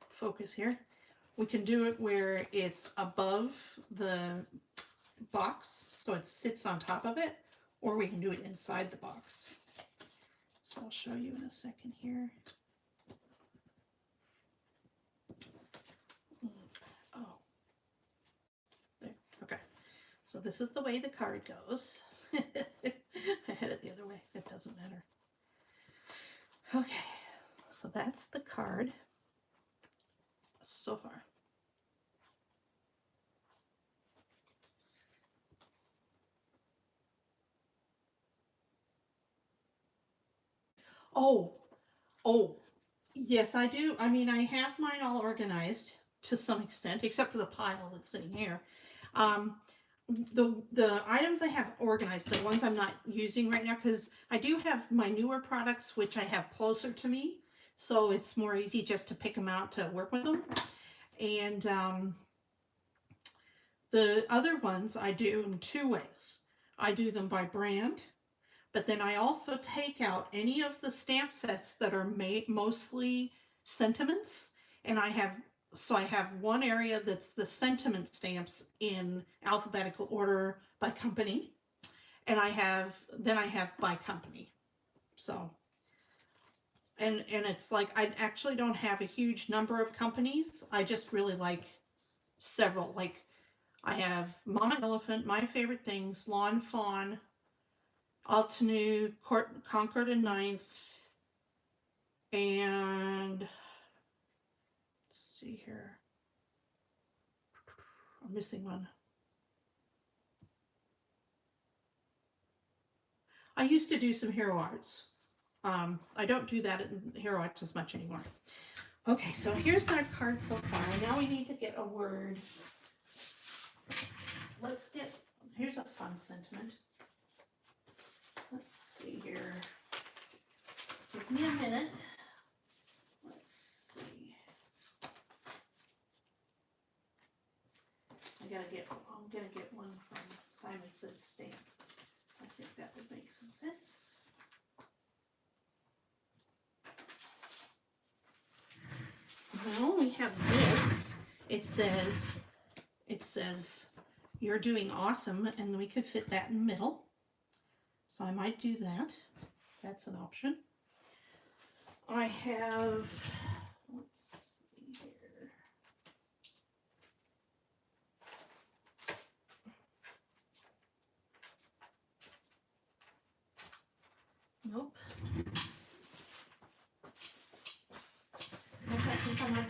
focus here. We can do it where it's above the box, so it sits on top of it, or we can do it inside the box. So I'll show you in a second here. Oh, there, okay. So this is the way the card goes. I had it the other way, it doesn't matter. Okay, so that's the card so far. Oh, yes, I do. I mean, I have mine all organized to some extent, except for the pile that's sitting here. The items I have organized, the ones I'm not using right now, because I do have my newer products, which I have closer to me, so it's more easy just to pick them out to work with them. And the other ones I do in two ways. I do them by brand, but then I also take out any of the stamp sets that are mostly sentiments, and I have one area that's the sentiment stamps in alphabetical order by company, and I have by company. So, and it's like I actually don't have a huge number of companies. I just really like several. Like I have Mama Elephant, My Favorite Things, Lawn Fawn, Altenew, Concord and Ninth, and let's see here. I'm missing one. I used to do some Hero Arts. I don't do that in Hero Arts as much anymore. Okay, so here's our card so far. Now we need to get a word. Here's a fun sentiment. Let's see here. Give me a minute. Let's see. I'm gonna get one from Simon Says Stamp. I think that would make some sense. Well, we have this. It says, you're doing awesome, and we could fit that in the middle. So I might do that. That's an option. I have, let's see here.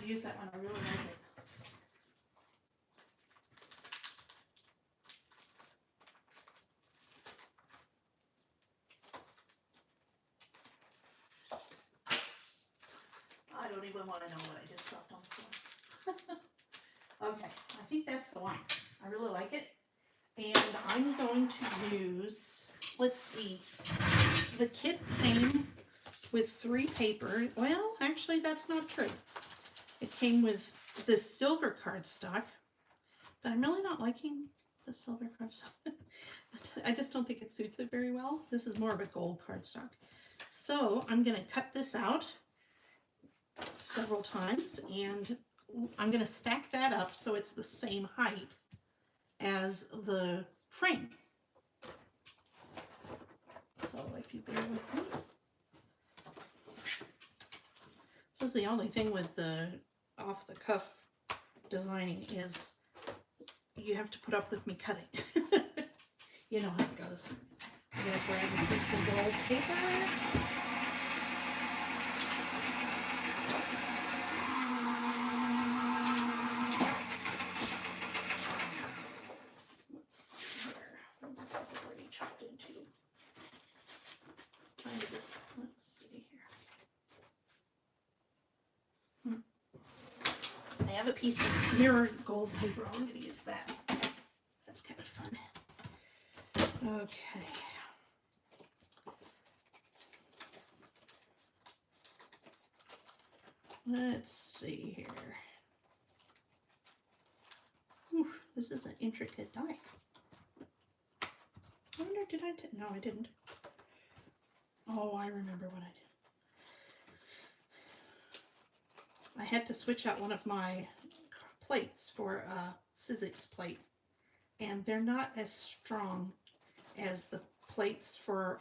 use that one. I really like it. I don't even want to know what I just dropped on the floor. Okay, I think that's the one. I really like it. And I'm going to use, let's see, the kit came with 3 paper. Well, actually that's not true. It came with this silver cardstock, but I'm really not liking the silver cardstock. I just don't think it suits it very well. This is more of a gold cardstock. So I'm going to cut this out several times, and I'm going to stack that up so it's the same height as the frame. So if you bear with me. This is the only thing with the off-the-cuff designing is you have to put up with me cutting. You know how it goes. I'm going to grab a piece of gold paper. I have a piece of mirror gold paper. I'm going to use that. That's kind of fun. Okay. Let's see here. Whew, this is an intricate die. I wonder, did I? No, I didn't. Oh, I remember what I did. I had to switch out one of my plates for a Sizzix plate, and they're not as strong as the plates for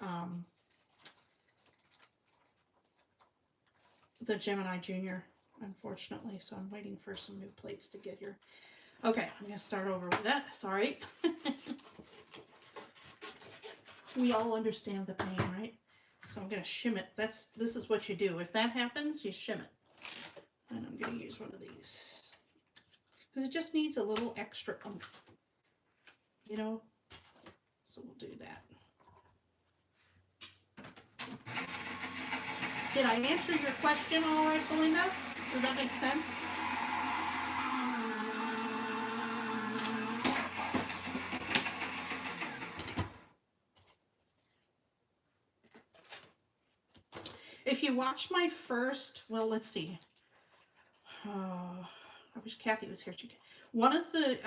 the Gemini Junior, unfortunately, so I'm waiting for some new plates to get here. Okay, I'm going to start over with that. Sorry. We all understand the pain, right? So I'm going to shim it. This is what you do. If that happens, you shim it. And I'm going to use one of these. Because it just needs a little extra oomph. You know? So we'll do that. Did I answer your question all right, Belinda? Does that make sense? If you watch my first, well, let's see. I wish Kathy was here. One of the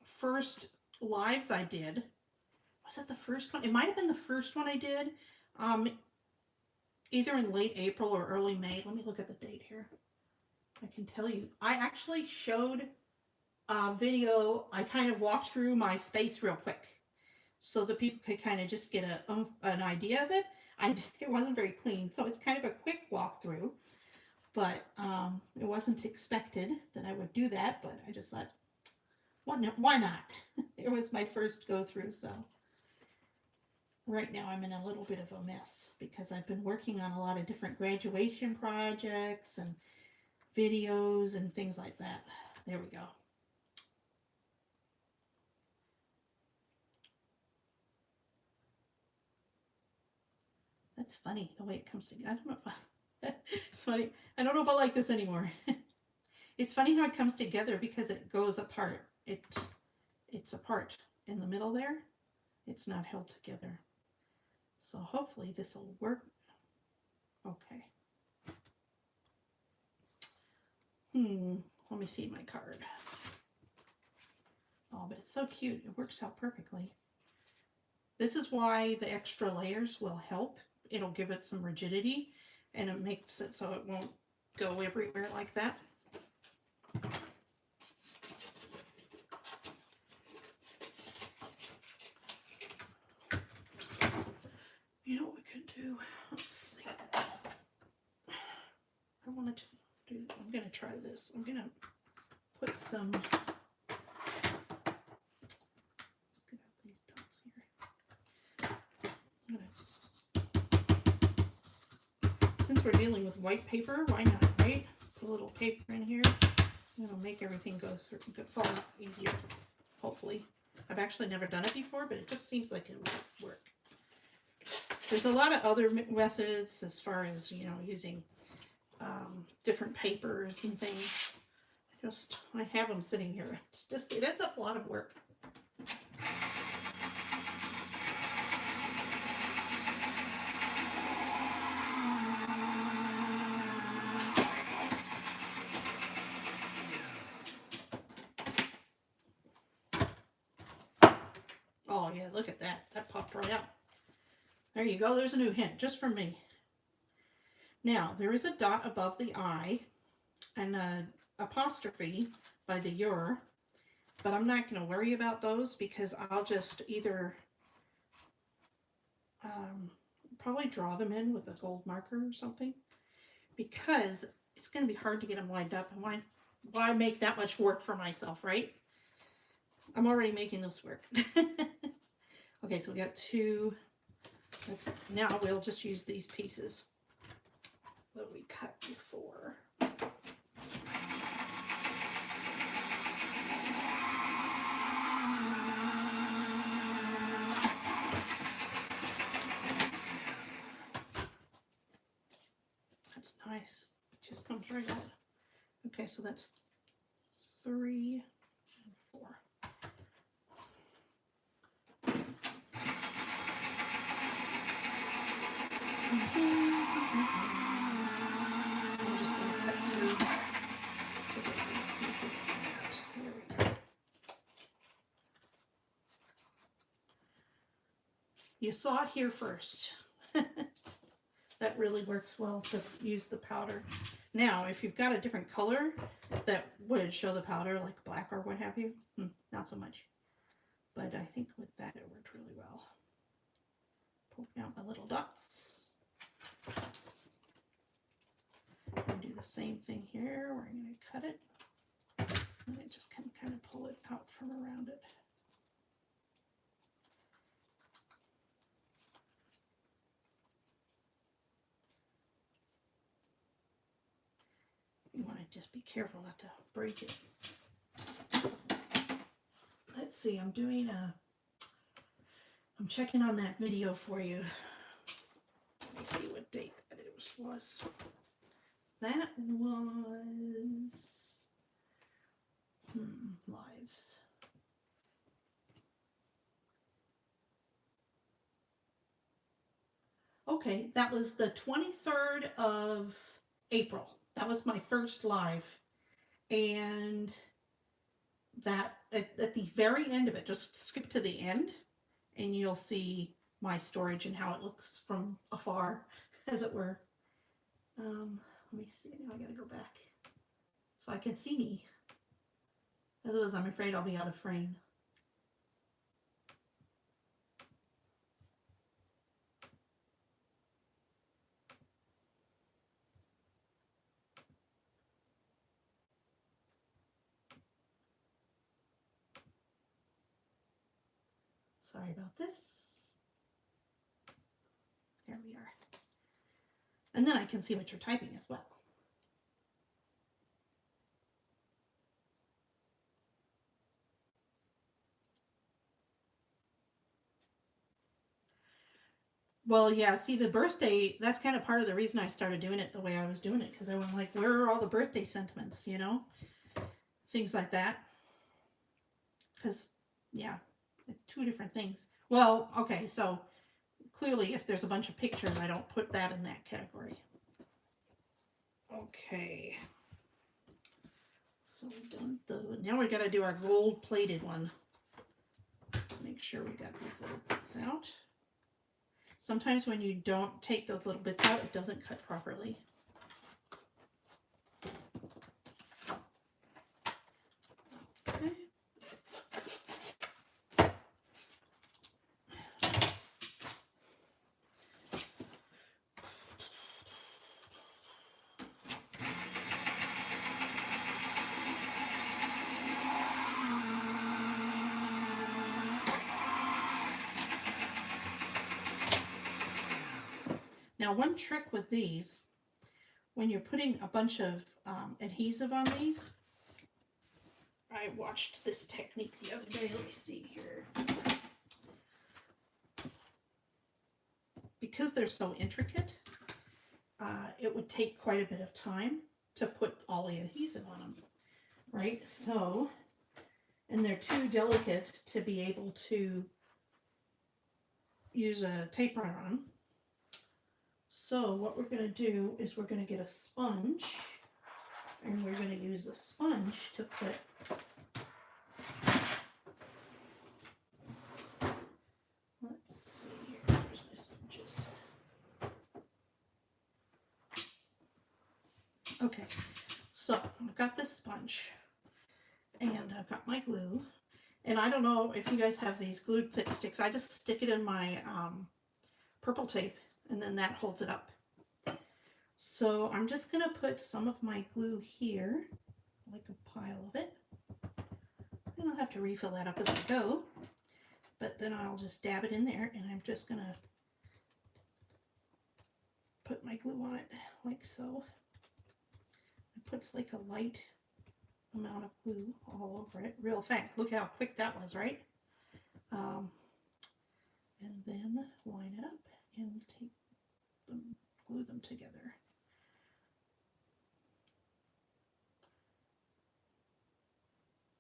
first lives I did, was that the first one? It might have been the first one I did, either in late April or early May. Let me look at the date here. I can tell you. I actually showed a video. I kind of walked through my space real quick so that people could kind of just get an idea of it. It wasn't very clean, so it's kind of a quick walkthrough. But it wasn't expected that I would do that, but I just thought, why not? It was my first go through, so right now I'm in a little bit of a mess because I've been working on a lot of different graduation projects and videos and things like that. There we go. That's funny, the way it comes together. I don't know if it's funny. I don't know if I like this anymore. It's funny how it comes together because it goes apart. It's apart in the middle there. It's not held together. So hopefully this will work. Okay. Let me see my card. Oh, but it's so cute. It works out perfectly. This is why the extra layers will help. It'll give it some rigidity, and it makes it so it won't go everywhere like that. You know what we could do? Let's see. I wanted to do, I'm going to try this. I'm going to put some, let's get out these dots here. Since we're dealing with white paper, why not, right? a little paper in here. It'll make everything go through, fall out easier, hopefully. I've actually never done it before, but it just seems like it would work. There's a lot of other methods as far as, you know, using different papers and things. I have them sitting here. It ends up a lot of work. Oh yeah, look at that. That popped right out. There you go. There's a new hint just from me. Now, there is a dot above the I and an apostrophe by the your, but I'm not going to worry about those because I'll just either probably draw them in with a gold marker or something, because it's going to be hard to get them lined up, and why make that much work for myself, right? I'm already making this work. Okay, so we got two. Now we'll just use these pieces that we cut before. That's nice. It just comes right out. Okay, so that's 3 and 4. I'm just going to cut through to get these pieces out. There we go. You saw it here first. That really works well to use the powder. Now, if you've got a different color that would show the powder, like black or what have you, not so much. But I think with that it worked really well. Poking out my little dots. And do the same thing here. We're going to cut it. And I just can kind of pull it out from around it. You want to just be careful not to break it. Let's see, I'm checking on that video for you. Let me see what date that it was. That was lives. Okay, that was the 23rd of April. That was my first live. And that at the very end of it, just skip to the end and you'll see my storage and how it looks from afar, as it were. Let me see. Now I gotta go back so I can see me. Otherwise, I'm afraid I'll be out of frame. Sorry about this. There we are. And then I can see what you're typing as well. Well, yeah, see, the birthday, that's kind of part of the reason I started doing it the way I was doing it, because I was like, where are all the birthday sentiments, you know? Things like that. Because, yeah, it's two different things. Well, okay, so clearly if there's a bunch of pictures, I don't put that in that category. Okay. So we've done now we got to do our gold plated one. Let's make sure we got these little bits out. Sometimes when you don't take those little bits out, it doesn't cut properly. Okay. Now, one trick with these, when you're putting a bunch of adhesive on these, I watched this technique the other day. Let me see here. Because they're so intricate, it would take quite a bit of time to put all the adhesive on them, right? So, and they're too delicate to be able to use a tape runner on them. So what we're going to do is we're going to get a sponge, and we're going to use the sponge to put let's see here, where's my sponges? Okay, so I've got this sponge, and I've got my glue, and I don't know if you guys have these glue sticks. I just stick it in my purple tape, and then that holds it up. So I'm just going to put some of my glue here, like a pile of it. And I'll have to refill that up as I go, but then I'll just dab it in there, and I'm just going to put my glue on it like so. It puts like a light amount of glue all over it real fast. Look how quick that was, right? And then line it up and take them, glue them together.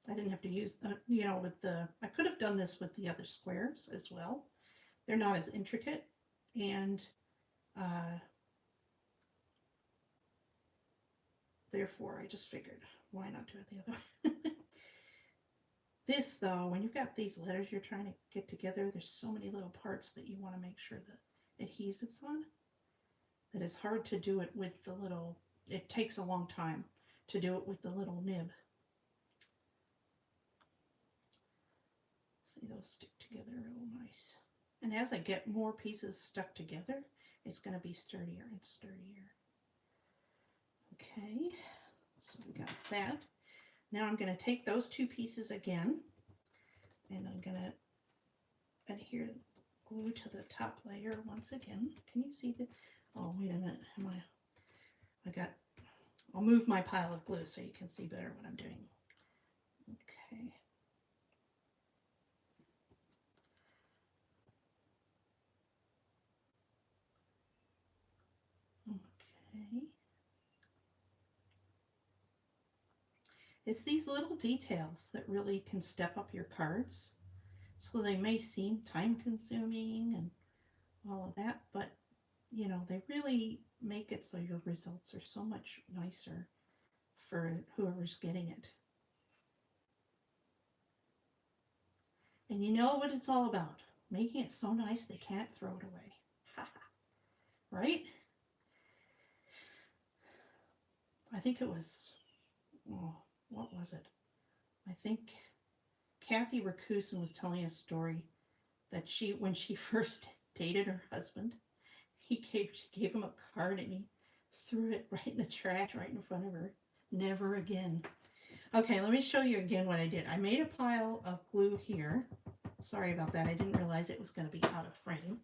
I didn't have to use the, with the, I could have done this with the other squares as well. They're not as intricate, and therefore I just figured, why not do it the other way? This though, when you've got these letters you're trying to get together, there's so many little parts that you want to make sure the adhesive's on, that it's hard to do it with the little, it takes a long time to do it with the little nib. See, those stick together real nice. And as I get more pieces stuck together, it's going to be sturdier and sturdier. Okay, so we got that. Now I'm going to take those two pieces again, and I'm going to adhere glue to the top layer once again. Can you see the, oh wait a minute, I'll move my pile of glue so you can see better what I'm doing. Okay. Okay. It's these little details that really can step up your cards. So they may seem time consuming and all of that, but they really make it so your results are so much nicer for whoever's getting it. And you know what it's all about, making it so nice they can't throw it away. Right? I think it was, what was it? I think Kathy Rakusin was telling a story that when she first dated her husband, she gave him a card and he threw it right in the trash right in front of her. Never again. Okay, let me show you again what I did. I made a pile of glue here. Sorry about that. I didn't realize it was going to be out of frame.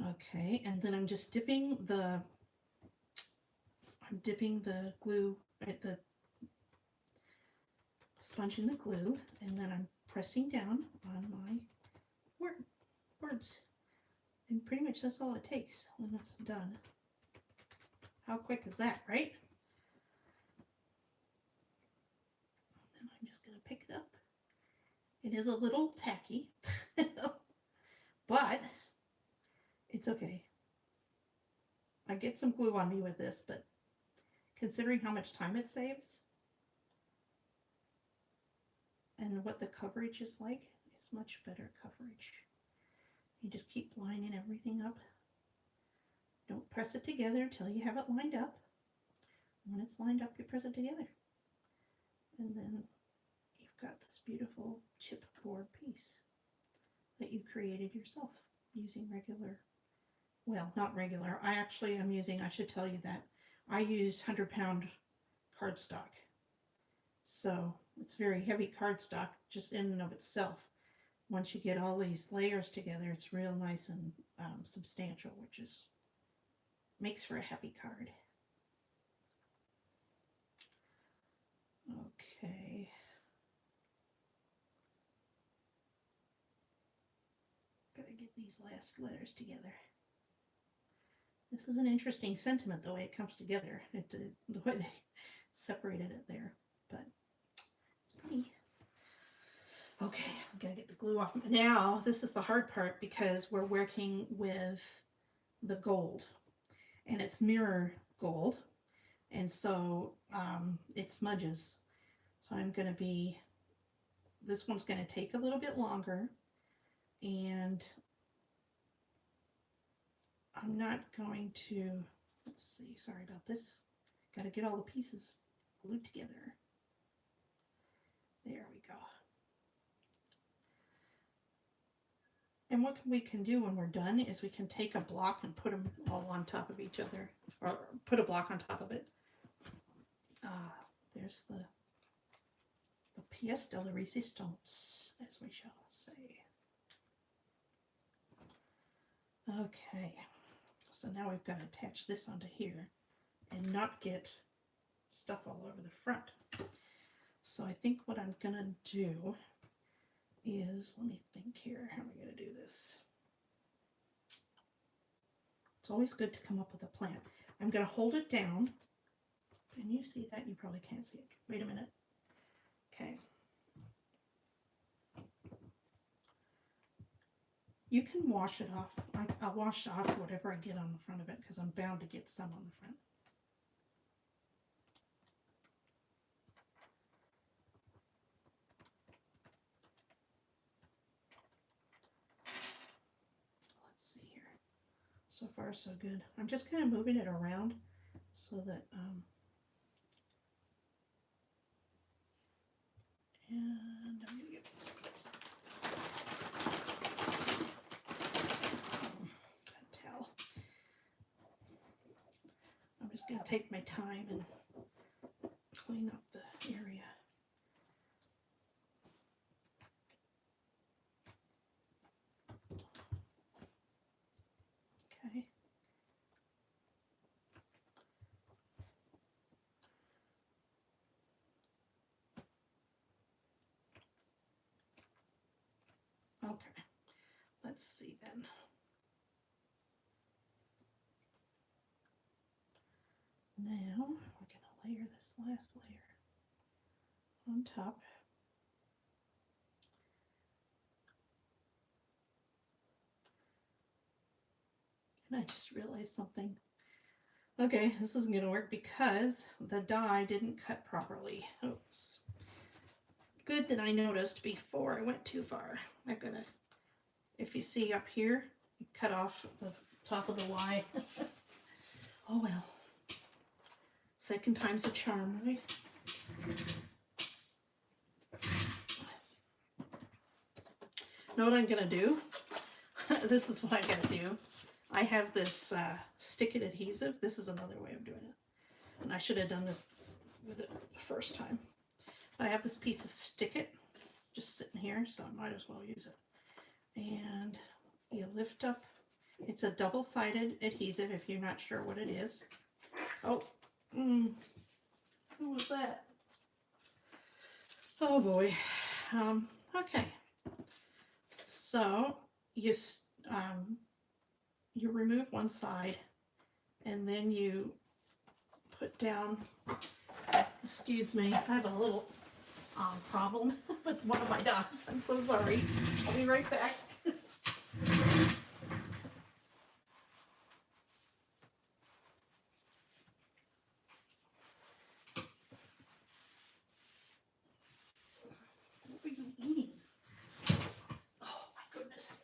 Okay, and then I'm just dipping the glue, the sponge in the glue, and then I'm pressing down on my words. And pretty much that's all it takes when it's done. How quick is that, right? And I'm just going to pick it up. It is a little tacky, but it's okay. I get some glue on me with this, but considering how much time it saves and what the coverage is like, it's much better coverage. You just keep lining everything up. Don't press it together until you have it lined up. When it's lined up, you press it together. And then you've got this beautiful chipboard piece that you created yourself using regular, well, not regular. I should tell you that I use 100-pound cardstock. So it's very heavy cardstock just in and of itself. once you get all these layers together, it's real nice and substantial, which is makes for a happy card. Okay. Gotta get these last letters together. This is an interesting sentiment, the way it comes together. The way they separated it there, but it's pretty. Okay, I'm gonna get the glue off. Now, this is the hard part because we're working with the gold, and it's mirror gold, and so it smudges. So I'm gonna be, this one's gonna take a little bit longer, and I'm not going to, let's see, sorry about this. Gotta get all the pieces glued together. There we go. And what we can do when we're done is we can take a block and put them all on top of each other, or put a block on top of it. There's the pièce de la résistance, as we shall say. Okay, so now we've got to attach this onto here and not get stuff all over the front. So I think what I'm gonna do is, let me think here, how am I gonna do this? It's always good to come up with a plan. I'm gonna hold it down. Can you see that? You probably can't see it. Wait a minute. Okay. You can wash it off. I'll wash off whatever I get on the front of it because I'm bound to get some on the front. Let's see here. So far, so good. I'm just kind of moving it around so that, and I'm going to get this. Towel. I'm just going to take my time and clean up the area. Okay. Okay. Let's see then. Now we're going to layer this last layer on top. And I just realized something. Okay, this isn't going to work because the die didn't cut properly. Oops. Good that I noticed before I went too far. I'm going to, if you see up here, cut off the top of the Y. Oh well. Second time's a charm, right? Know what I'm going to do? This is what I'm going to do. I have this stick-it adhesive. This is another way of doing it. And I should have done this with it the first time. But I have this piece of stick-it just sitting here, so I might as well use it. And you lift up. It's a double-sided adhesive if you're not sure what it is. Oh, what was that? Oh boy. Okay. So you remove one side, and then you put down. Excuse me, I have a little problem with one of my dogs. I'm so sorry. I'll be right back. What were you eating? Oh my goodness.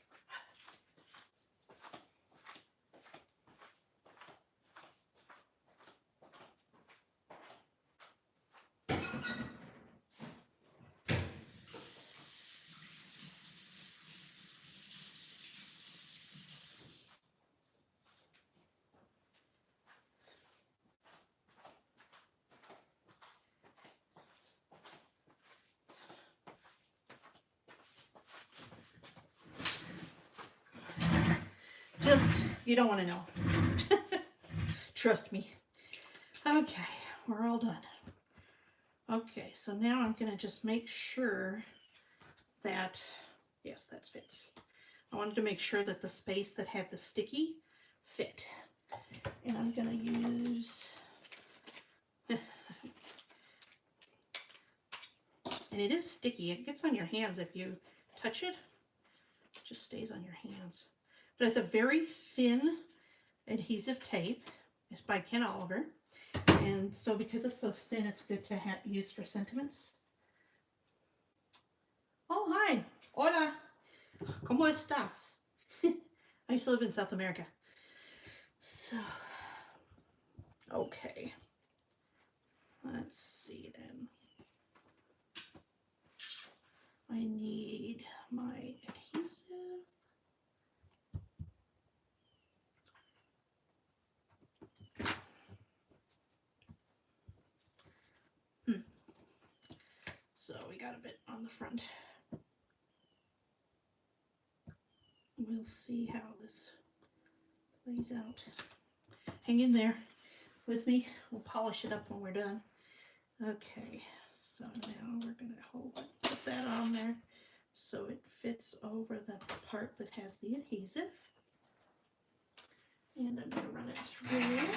You don't want to know. Trust me. Okay, we're all done. Okay, so now I'm going to just make sure that, yes, that fits. I wanted to make sure that the space that had the sticky fit. And I'm going to use, and it is sticky. It gets on your hands if you touch it. It just stays on your hands. But it's a very thin adhesive tape. It's by Ken Oliver. And so because it's so thin, it's good to use for sentiments. Oh, hi. Hola. ¿Cómo estás? I used to live in South America. So, okay. Let's see then. I need my adhesive. So we got a bit on the front. We'll see how this plays out. Hang in there with me. We'll polish it up when we're done. Okay, so now we're going to put that on there so it fits over the part that has the adhesive. And I'm going to run it through.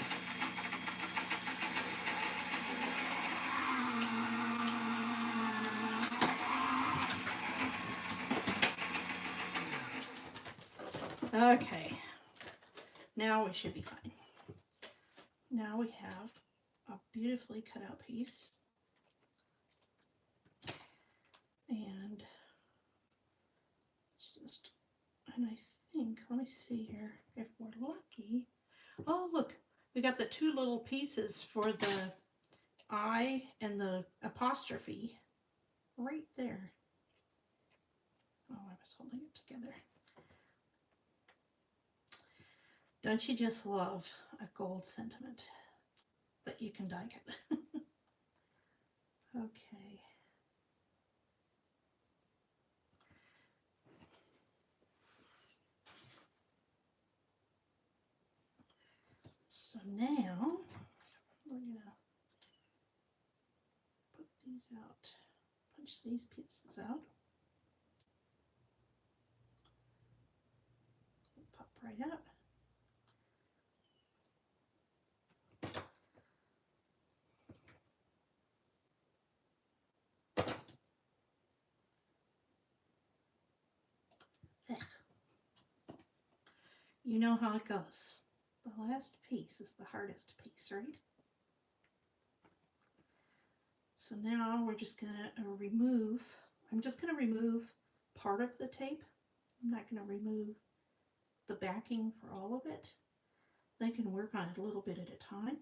Okay, now we should be fine. Now we have a beautifully cut out piece. And I think, let me see here, if we're lucky. Oh, look, we got the two little pieces for the I and the apostrophe right there. Oh, I was holding it together. Don't you just love a gold sentiment that you can die cut? Okay. So now we're going to put these out, punch these pieces out. Pop right out. You know how it goes. The last piece is the hardest piece, right? So now we're just going to remove, I'm just going to remove part of the tape. I'm not going to remove the backing for all of it. I can work on it a little bit at a time.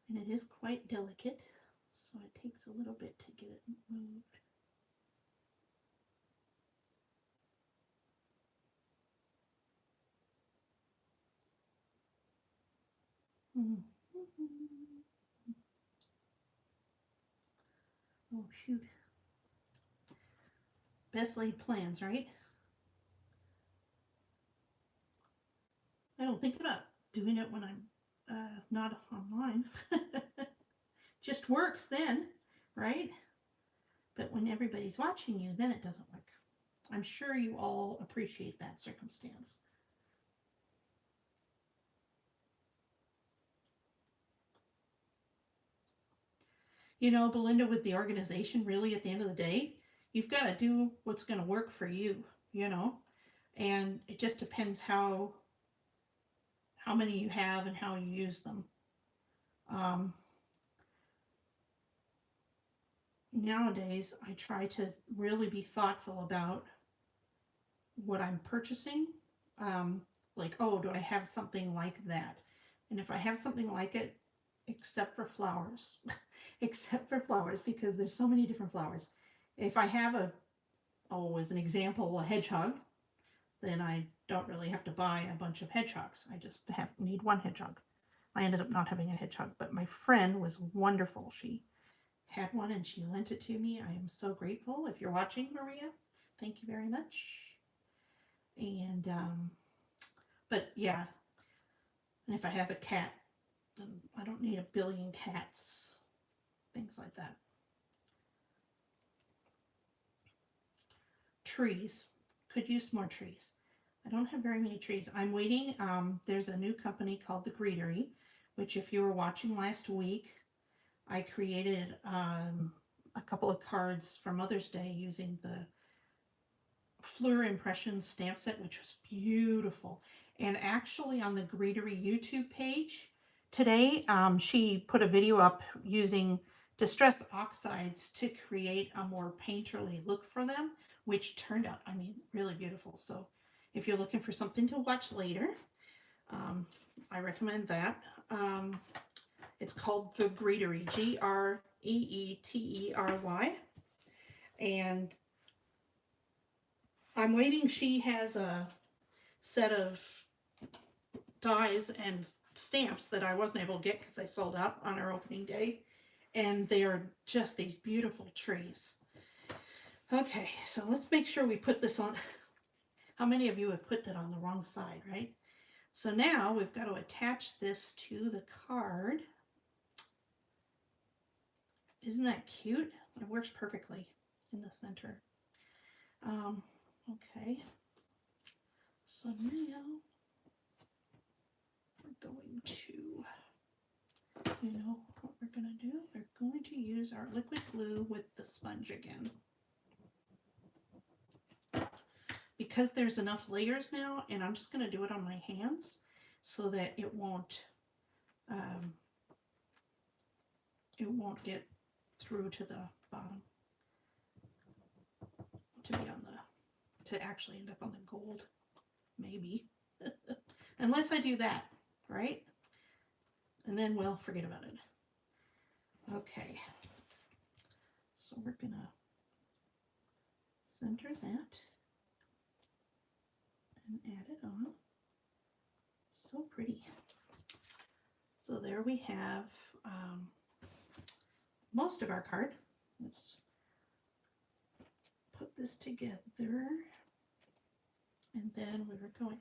And it is quite delicate, so it takes a little bit to get it moved. Oh, shoot. Best laid plans, right? I don't think about doing it when I'm not online. Just works then, right? But when everybody's watching you, then it doesn't work. I'm sure you all appreciate that circumstance. You know, Belinda, with the organization, really at the end of the day, you've got to do what's going to work for you, you know, and it just depends how many you have and how you use them. Nowadays, I try to really be thoughtful about what I'm purchasing. Like, oh, do I have something like that? And if I have something like it, except for flowers, except for flowers, because there's so many different flowers. If I have as an example, a hedgehog, then I don't really have to buy a bunch of hedgehogs. I just need one hedgehog. I ended up not having a hedgehog, but my friend was wonderful. She had one and she lent it to me. I am so grateful. If you're watching, Maria, thank you very much. And, but yeah, and if I have a cat, then I don't need a billion cats, things like that. Trees. Could use more trees. I don't have very many trees. I'm waiting. There's a new company called The Greetery, which if you were watching last week, I created a couple of cards for Mother's Day using the Fleur Impressions stamp set, which was beautiful. And actually on the Greetery YouTube page today, she put a video up using Distress Oxides to create a more painterly look for them, which turned out, I mean, really beautiful. So if you're looking for something to watch later, I recommend that. It's called The Greetery, Greetery. And I'm waiting. She has a set of dies and stamps that I wasn't able to get because they sold out on our opening day. And they are just these beautiful trees. Okay, so let's make sure we put this on. How many of you have put that on the wrong side, right? So now we've got to attach this to the card. Isn't that cute? It works perfectly in the center. Okay. So now we're going to, you know what we're going to do? We're going to use our liquid glue with the sponge again. Because there's enough layers now, and I'm just going to do it on my hands so that it won't get through to the bottom to actually end up on the gold, maybe. Unless I do that, right? And then we'll forget about it. Okay. So we're going to center that and add it on. So pretty. So there we have most of our card. Let's put this together. And then we were going,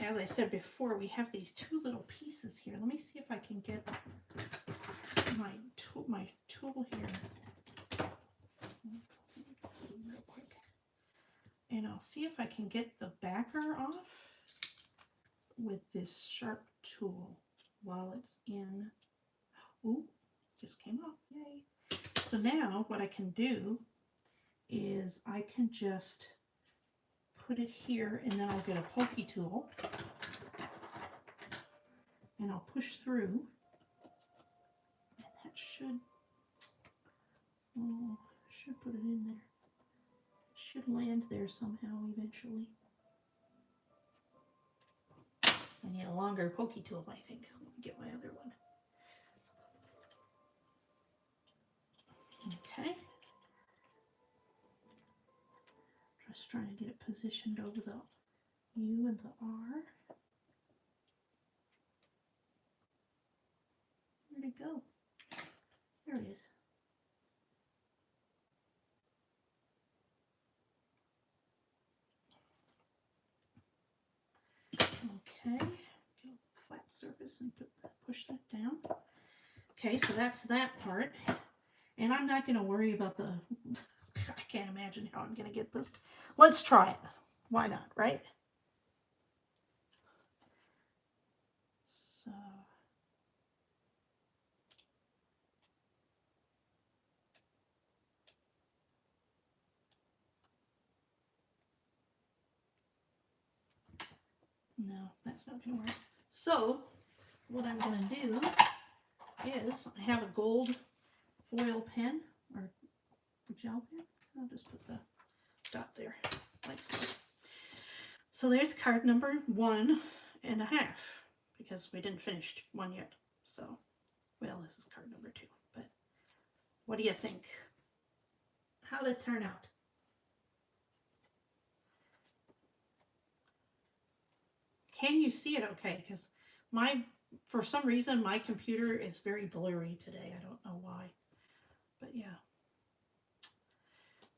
as I said before, we have these two little pieces here. Let me see if I can get my tool here real quick. And I'll see if I can get the backer off with this sharp tool while it's in. Ooh, just came off. Yay. So now what I can do is I can just put it here, and then I'll get a pokey tool and I'll push through, and that should put it in there. It should land there somehow eventually. I need a longer pokey tool, I think. Let me get my other one. Okay. Just trying to get it positioned over the U and the R. Where'd it go? There it is. Okay, get a flat surface and push that down. Okay, so that's that part. And I'm not going to worry about the, I can't imagine how I'm going to get this. Let's try it. Why not, right? So. No, that's not going to work. So what I'm going to do is I have a gold foil pen or gel pen. I'll just put the dot there like so. So there's card number 1.5 because we didn't finish one yet. So, well, this is card number 2. But what do you think? How did it turn out? Can you see it okay? Because my For some reason, my computer is very blurry today. I don't know why, but yeah.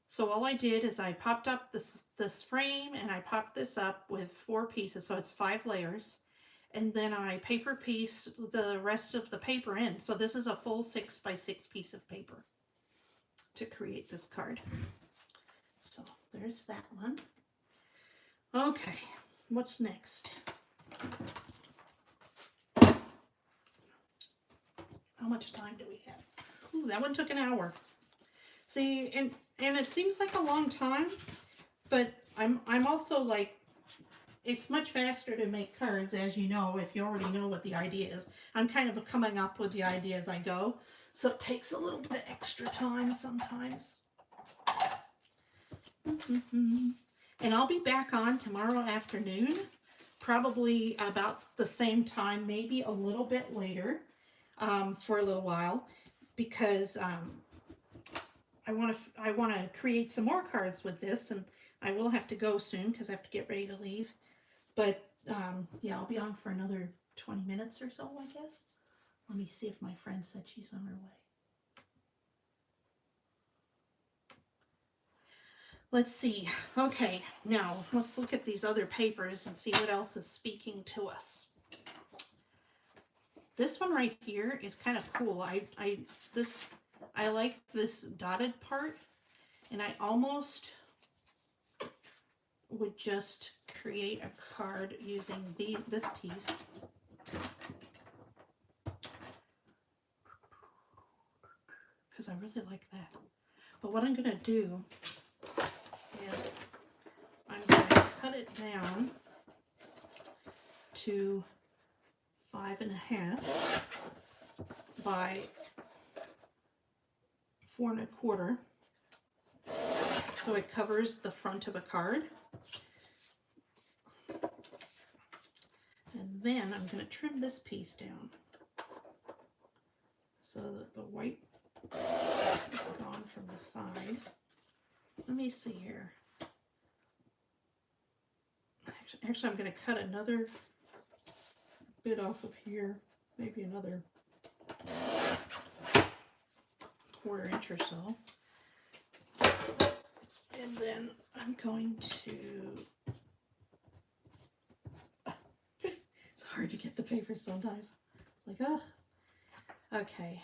So all I did is I popped up this frame, and I popped this up with 4 pieces, so it's 5 layers. And then I paper pieced the rest of the paper in. So this is a full 6x6 piece of paper to create this card. So there's that one. Okay, what's next? How much time do we have? Ooh, that one took an hour. See, and it seems like a long time, but I'm also like, it's much faster to make cards, as you know, if you already know what the idea is. I'm kind of coming up with the idea as I go, so it takes a little bit of extra time sometimes. And I'll be back on tomorrow afternoon, probably about the same time, maybe a little bit later, for a little while, because I want to create some more cards with this, and I will have to go soon because I have to get ready to leave. But yeah, I'll be on for another 20 minutes or so, I guess. Let me see if my friend said she's on her way. Let's see. Okay, now let's look at these other papers and see what else is speaking to us. This one right here is kind of cool. I like this dotted part, and I almost would just create a card using this piece. Because I really like that. But what I'm going to do is I'm going to cut it down to 5.5 by 4 1/4, so it covers the front of a card. And then I'm going to trim this piece down so that the white is gone from the side. Let me see here. Actually, I'm going to cut another bit off of here, maybe another 1/4 inch or so. And then I'm going to, it's hard to get the paper sometimes. It's like, ugh. Okay,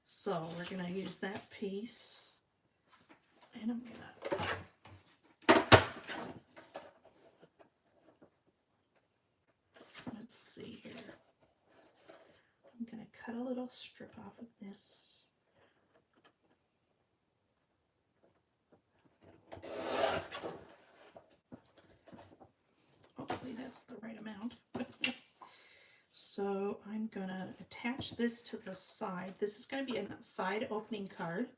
so we're going to use that piece, and I'm going to, let's see here. I'm going to cut a little strip off of this. Hopefully that's the right amount. So I'm going to attach this to the side. This is going to be a side opening card.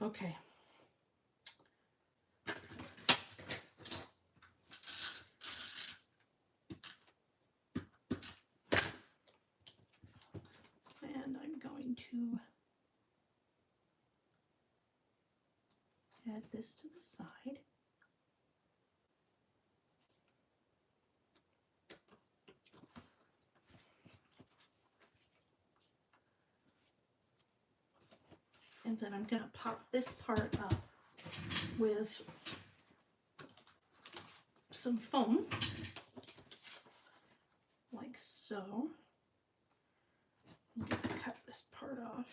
Okay. And I'm going to add this to the side. And then I'm going to pop this part up with some foam, like so. I'm going to cut this part off.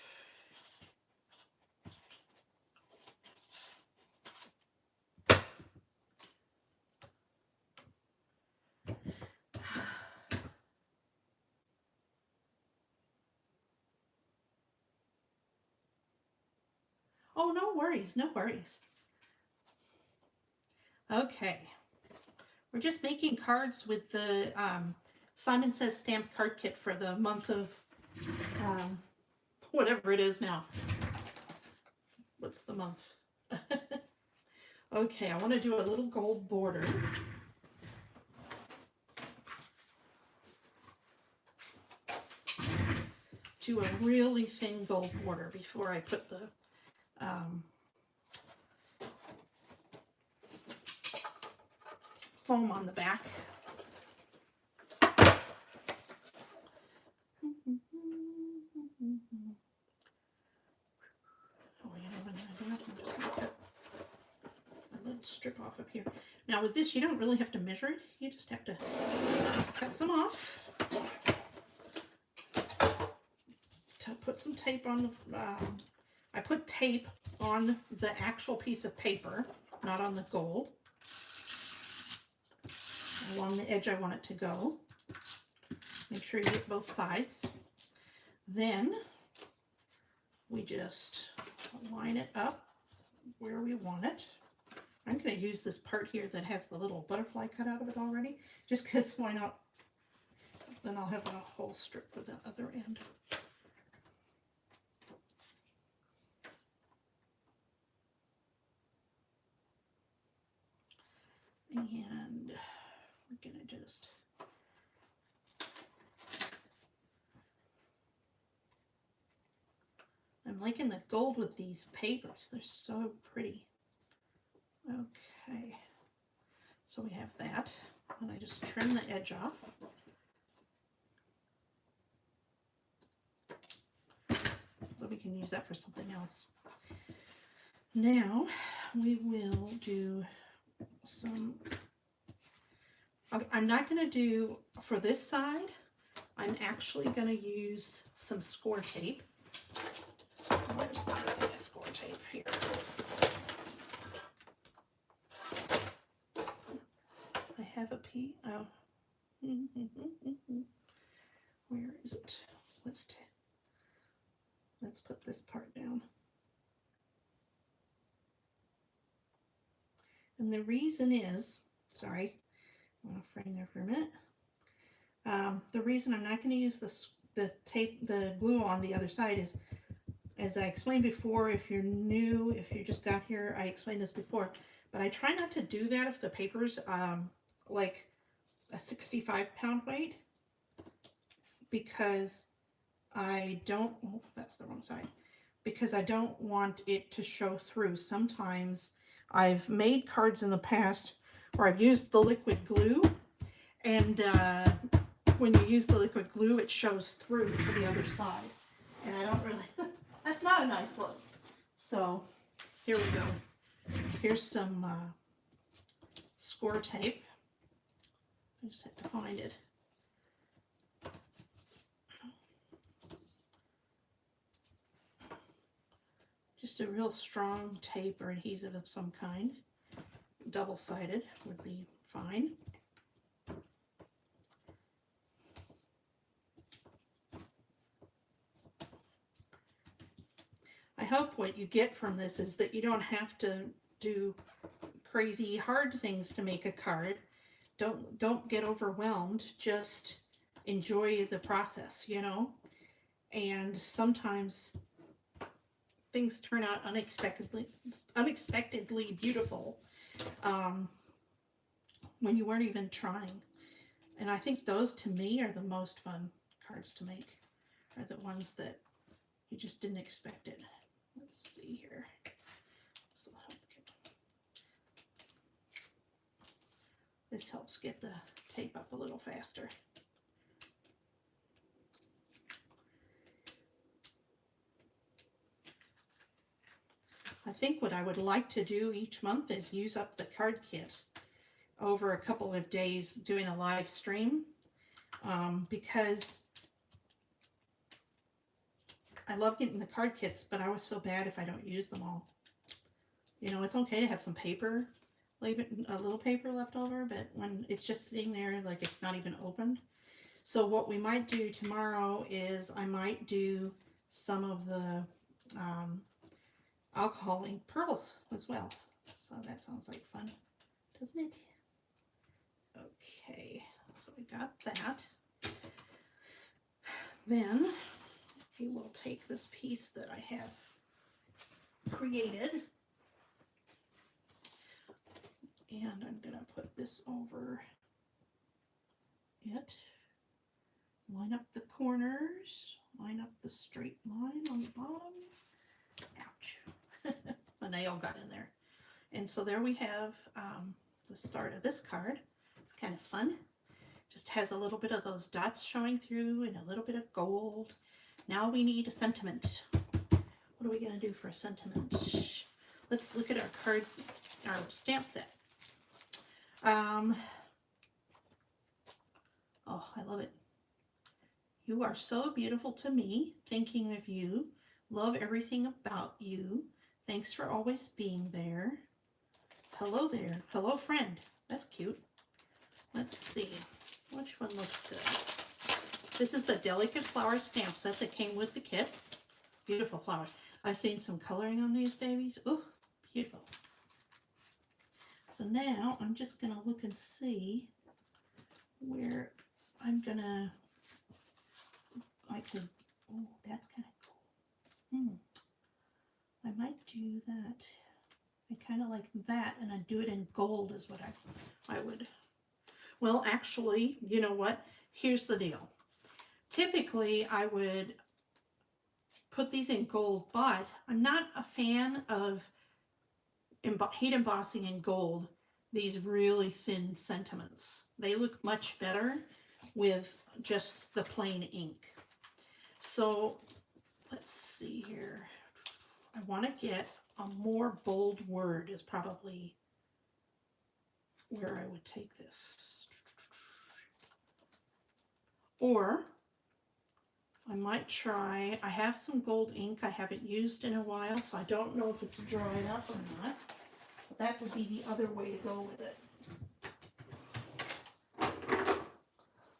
Oh, no worries, no worries. Okay. We're just making cards with the Simon Says stamped card kit for the month of whatever it is now. What's the month? Okay, I want to do a little gold border. do a really thin gold border before I put the foam on the back. Strip off up here. Now with this, you don't really have to measure it. You just have to cut some off. To put some tape on the, I put tape on the actual piece of paper, not on the gold. Along the edge I want it to go. Make sure you get both sides. Then we just line it up where we want it. I'm going to use this part here that has the little butterfly cut out of it already, just because why not? Then I'll have a whole strip for the other end. And we're going to just I'm liking the gold with these papers. They're so pretty. Okay, so we have that, and I just trim the edge off. So we can use that for something else. Now we will do some, I'm not going to do, for this side, I'm actually going to use some score tape. Where's my score tape here? I have a P. Oh. Where is it? Let's put this part down. And the reason is, sorry, I'm going to frame there for a minute. The reason I'm not going to use the tape, the glue on the other side is, as I explained before, if you're new, if you just got here, I explained this before, but I try not to do that if the paper's like a 65-pound weight, because I don't, oh, that's the wrong side, because I don't want it to show through. Sometimes I've made cards in the past where I've used the liquid glue, and when you use the liquid glue, it shows through to the other side, and I don't really, that's not a nice look. So here we go. Here's some score tape. I just have to find it. Just a real strong tape or adhesive of some kind. Double-sided would be fine. I hope what you get from this is that you don't have to do crazy hard things to make a card. Don't get overwhelmed. Just enjoy the process, you know? And sometimes things turn out unexpectedly beautiful when you weren't even trying. And I think those, to me, are the most fun cards to make, are the ones that you just didn't expect it. Let's see here. This helps get the tape up a little faster. I think what I would like to do each month is use up the card kit over a couple of days doing a live stream, because I love getting the card kits, but I always feel bad if I don't use them all. You know, it's okay to have some paper, leave it, a little paper left over, but when it's just sitting there like it's not even opened. So what we might do tomorrow is I might do some of the alcohol ink pearls as well. So that sounds like fun, doesn't it? Okay, so we got that. Then we will take this piece that I have created, and I'm going to put this over it. Line up the corners line up the straight line on the bottom. Ouch. My nail got in there. And so there we have the start of this card. It's kind of fun. Just has a little bit of those dots showing through and a little bit of gold. Now we need a sentiment. What are we going to do for a sentiment? Let's look at our stamp set. Oh, I love it. You are so beautiful to me, thinking of you. Love everything about you. Thanks for always being there. Hello there. Hello, friend. That's cute. Let's see. Which one looks good? This is the Delicate Flower stamp set that came with the kit. Beautiful flowers. I've seen some coloring on these babies. Ooh, beautiful. So now I'm just going to look and see where I'm going to, I could, oh, that's kind of cool. I might do that. I kind of like that, and I'd do it in gold is what I would. Well, actually, you know what? Here's the deal. Typically, I would put these in gold, but I'm not a fan of heat embossing in gold these really thin sentiments. They look much better with just the plain ink. So let's see here. I want to get a more bold word is probably where I would take this. Or I might try, I have some gold ink I haven't used in a while, so I don't know if it's dried up or not. But that would be the other way to go with it.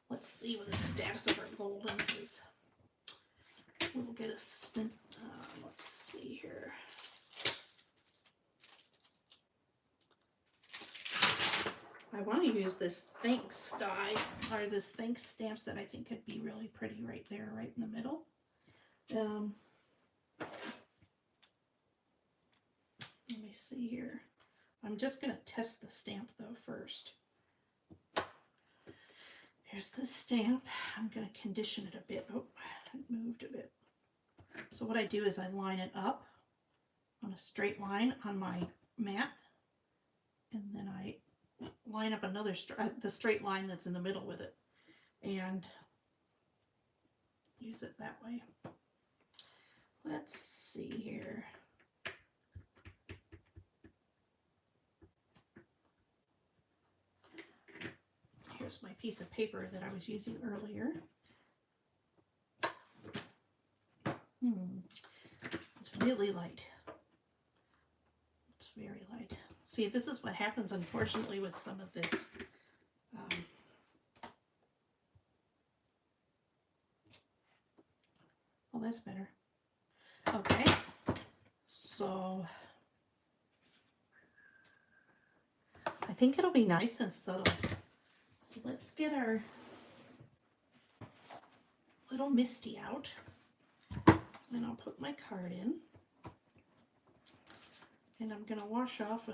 Let's see what the status of our gold ink is. We'll get a stint, let's see here. I want to use this Thanks die, or this Thanks stamp set. I think could be really pretty right there, right in the middle. Let me see here. I'm just going to test the stamp though first. Here's the stamp. I'm going to condition it a bit. Oh, it moved a bit. So what I do is I line it up on a straight line on my mat, and then I line up another the straight line that's in the middle with it, and use it that way. Let's see here. Here's my piece of paper that I was using earlier. It's really light. It's very light. See, this is what happens, unfortunately, with some of this. Oh, that's better. Okay, so I think it'll be nice and subtle. So let's get our little Misty out, and I'll put my card in. And I'm going to wash off.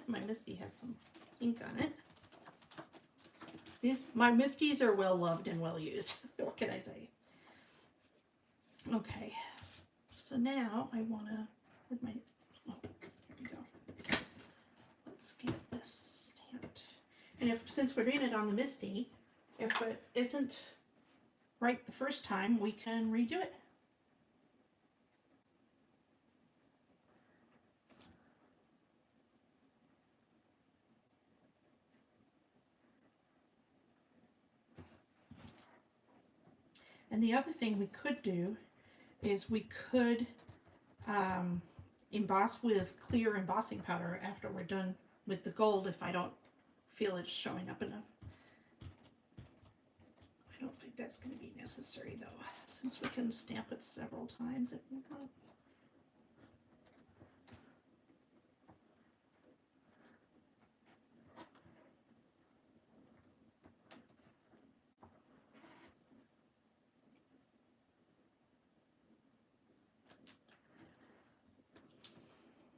My Misty has some ink on it. My Misties are well loved and well used. What can I say? Okay. So now I want to, where'd my, oh, here we go. Let's get this stamped. And since we're doing it on the Misty, if it isn't right the first time, we can redo it. And the other thing we could do is we could emboss with clear embossing powder after we're done with the gold if I don't feel it's showing up enough. I don't think that's going to be necessary though, since we can stamp it several times if we want.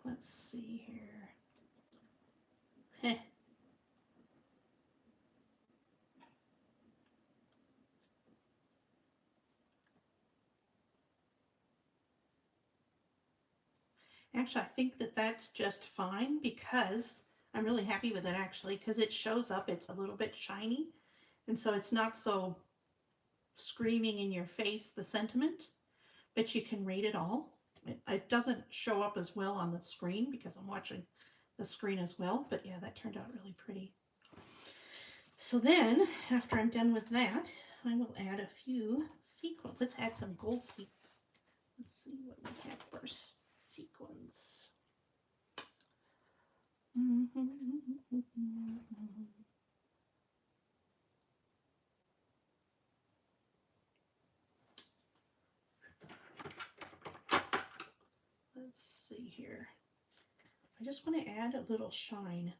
Let's see here. Heh. Actually, I think that that's just fine because I'm really happy with it actually because it shows up, it's a little bit shiny. And so it's not so screaming in your face, the sentiment, but you can read it all. It doesn't show up as well on the screen because I'm watching the screen as well, but yeah, that turned out really pretty. So then, after I'm done with that, I will add a few sequins. Let's add some gold sequins. Let's see what we have for sequins. Let's see here. I just want to add a little shine,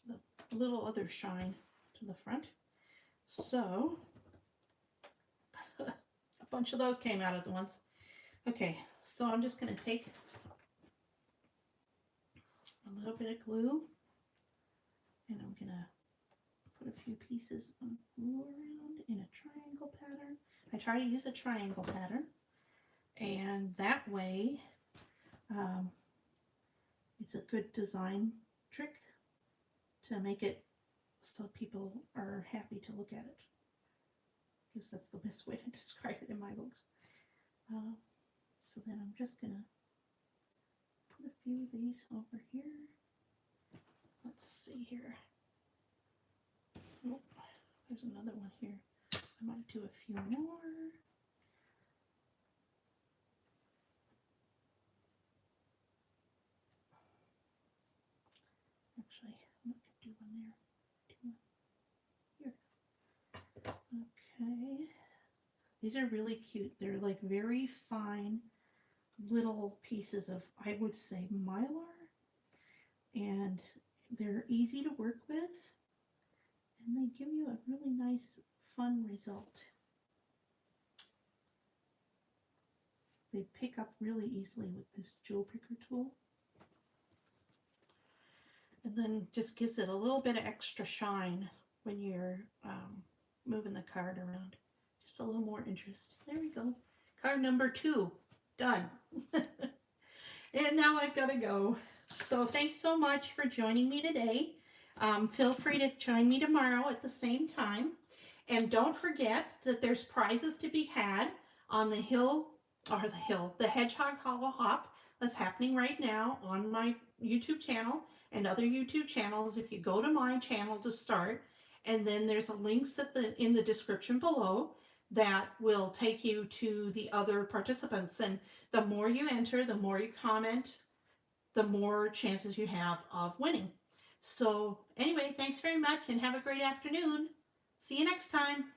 a little other shine to the front. So, a bunch of those came out at once. Okay, so I'm just going to take a little bit of glue and I'm going to put a few pieces of glue around in a triangle pattern. I try to use a triangle pattern, and that way it's a good design trick to make it so people are happy to look at it. I guess that's the best way to describe it in my books. So then I'm just gonna put a few of these over here. Let's see here. Oh, there's another one here. I might do a few more. Actually, I'm not gonna do one there. Here. Okay. These are really cute. They're like very fine little pieces of, I would say, mylar, and they're easy to work with, and they give you a really nice, fun result. They pick up really easily with this jewel picker tool, and then just gives it a little bit of extra shine when you're moving the card around. Just a little more interest. There we go. Card number 2. Done. And now I've got to go. So thanks so much for joining me today. Feel free to join me tomorrow at the same time. And don't forget that there's prizes to be had on the Hedgehog Hollow Hop that's happening right now on my YouTube channel and other YouTube channels. If you go to my channel to start, and then there's a links in the description below that will take you to the other participants. And the more you enter, the more you comment, the more chances you have of winning. So anyway, thanks very much and have a great afternoon. See you next time.